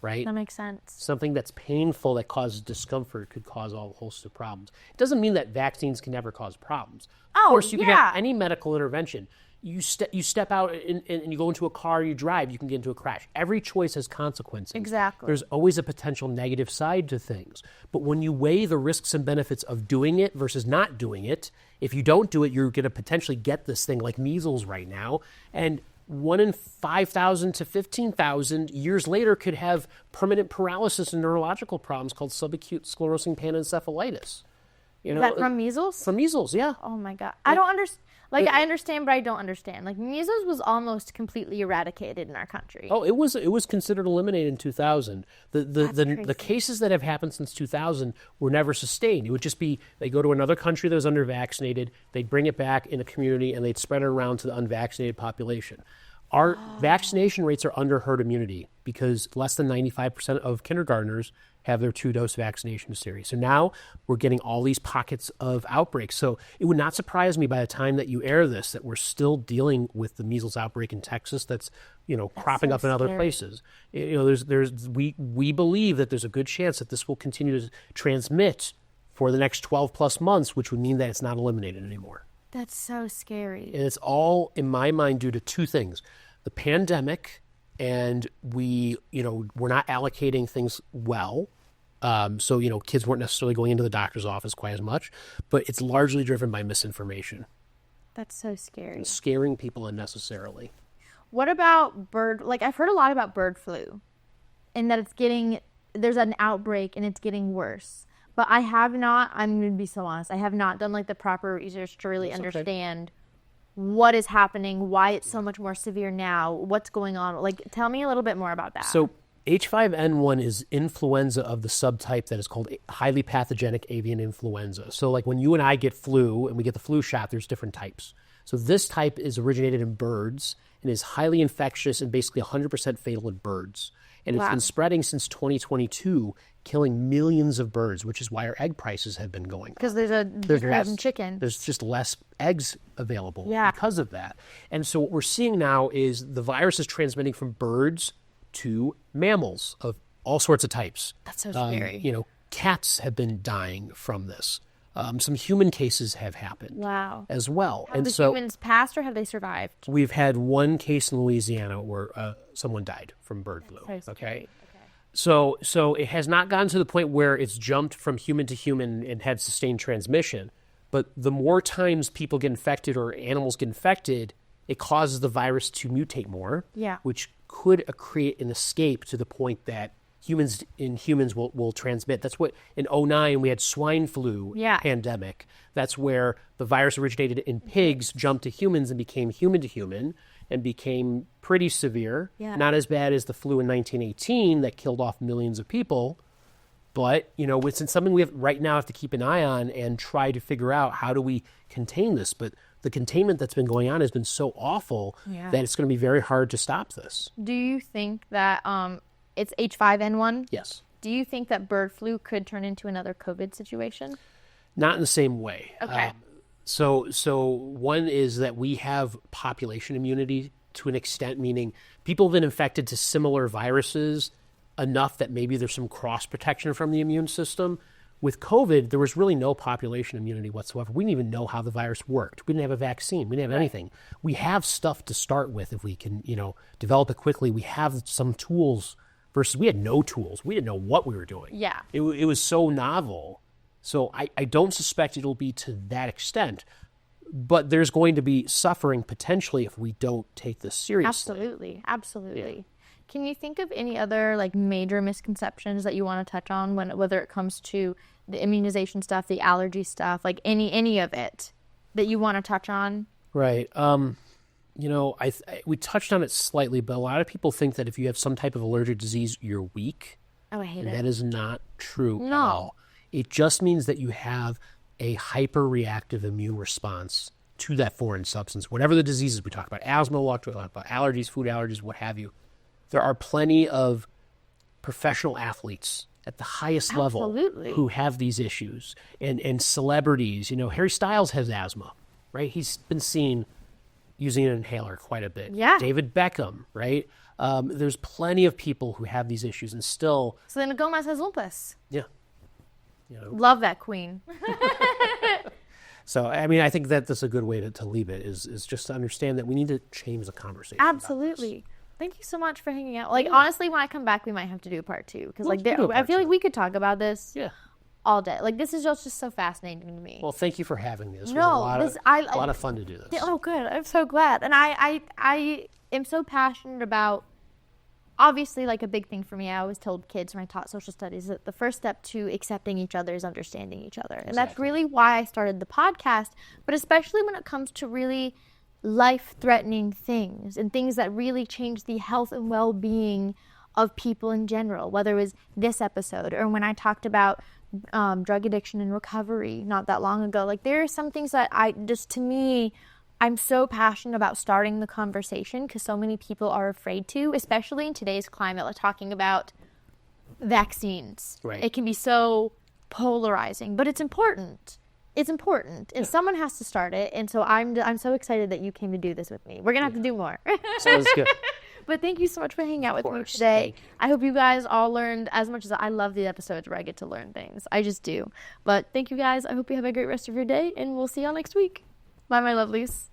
right? That makes sense. Something that's painful that causes discomfort could cause all hosts of problems. It doesn't mean that vaccines can never cause problems. Oh, of course, you can have yeah. any medical intervention. You step out and you go into a car, you drive, you can get into a crash. Every choice has consequences. Exactly. There's always a potential negative side to things. But when you weigh the risks and benefits of doing it versus not doing it, if you don't do it, you're going to potentially get this thing like measles right now. And 1 in 5,000 to 15,000 years later could have permanent paralysis and neurological problems called subacute sclerosing panencephalitis. Is that from measles? From measles, yeah. Oh my God. I don't understand. Like, I understand, but I don't understand. Like, measles was almost completely eradicated in our country. Oh, it was considered eliminated in 2000. The cases that have happened since 2000 were never sustained. It would just be they go to another country that was under-vaccinated, they'd bring it back in a community, and they'd spread it around to the unvaccinated population. Our vaccination rates are under herd immunity because less than 95% of kindergartners have their 2-dose vaccination series. So now we're getting all these pockets of outbreaks. So it would not surprise me by the time that you air this that we're still dealing with the measles outbreak in Texas that's cropping up in other places. We believe that there's a good chance that this will continue to transmit for the next 12 plus months, which would mean that it's not eliminated anymore. That's so scary. And it's all, in my mind, due to two things. The pandemic, and we're not allocating things well. So kids weren't necessarily going into the doctor's office quite as much, but it's largely driven by misinformation. That's so scary. And scaring people unnecessarily. What about I've heard a lot about bird flu and that there's an outbreak and it's getting worse. But I have not, I'm going to be so honest, I have not done the proper research to really understand what is happening, why it's so much more severe now, what's going on. Tell me a little bit more about that. So H5N1 is influenza of the subtype that is called highly pathogenic avian influenza. So when you and I get flu and we get the flu shot, there's different types. So this type is originated in birds and is highly infectious and basically 100% fatal in birds. And it's been spreading since 2022, killing millions of birds, which is why our egg prices have been going up. Because there's less chicken. There's just less eggs available because of that. And so what we're seeing now is the virus is transmitting from birds to mammals of all sorts of types. That's so scary. You know, cats have been dying from this. Some human cases have happened as well. Have the humans passed or have they survived? We've had one case in Louisiana where someone died from bird flu. Okay. So it has not gotten to the point where it's jumped from human to human and had sustained transmission. But the more times people get infected or animals get infected, it causes the virus to mutate more, which could create an escape to the point that humans will transmit. That's what in 2009 we had swine flu pandemic. That's where the virus originated in pigs, jumped to humans and became human to human and became pretty severe. Not as bad as the flu in 1918 that killed off millions of people. But, you know, it's something we have right now have to keep an eye on and try to figure out how do we contain this. But the containment that's been going on has been so awful that it's going to be very hard to stop this. Do you think that it's H5N1? Yes. Do you think that bird flu could turn into another COVID situation? Not in the same way. Okay. So one is that we have population immunity to an extent, meaning people have been infected to similar viruses enough that maybe there's some cross protection from the immune system. With COVID, there was really no population immunity whatsoever. We didn't even know how the virus worked. We didn't have a vaccine. We didn't have anything. We have stuff to start with if we can, you know, develop it quickly. We have some tools versus we had no tools. We didn't know what we were doing. Yeah. It was so novel. So I don't suspect it'll be to that extent. But there's going to be suffering potentially if we don't take this seriously. Absolutely. Can you think of any other like major misconceptions that you want to touch on whether it comes to the immunization stuff, the allergy stuff, like any of it that you want to touch on? Right. You know, we touched on it slightly, but a lot of people think that if you have some type of allergic disease, you're weak. Oh, I hate it. That is not true at all. It just means that you have a hyper-reactive immune response to that foreign substance. Whatever the diseases we talk about, asthma, we'll talk about allergies, food allergies, what have you. There are plenty of professional athletes at the highest level who have these issues. And celebrities, you know, Harry Styles has asthma, right? He's been seen using an inhaler quite a bit. Yeah. David Beckham, right? There's plenty of people who have these issues and still... Selena Gomez has lupus. Yeah. You know. Love that queen. So, I mean, I think that that's a good way to leave it is just to understand that we need to change the conversation. Absolutely. Thank you so much for hanging out. Like, honestly, when I come back, we might have to do a part 2. Because, I feel like we could talk about this all day. Like, this is just so fascinating to me. Well, thank you for having me. This was a lot of fun to do this. Oh, good. I'm so glad. And I am so passionate about, obviously, like, a big thing for me. I always told kids when I taught social studies that the first step to accepting each other is understanding each other. And that's really why I started the podcast. But especially when it comes to really life-threatening things and things that really change the health and well-being of people in general, whether it was this episode or when I talked about drug addiction and recovery not that long ago. Like, there are some things that I'm so passionate about starting the conversation because so many people are afraid to, especially in today's climate, like talking about vaccines. Right. It can be so polarizing, but it's important. It's important, and someone has to start it, and so I'm so excited that you came to do this with me. We're going to have to do more. Sounds good. But thank you so much for hanging out with me today. I hope you guys all learned as much as I love the episodes where I get to learn things. I just do. But thank you guys. I hope you have a great rest of your day, and we'll see y'all next week. Bye, my lovelies.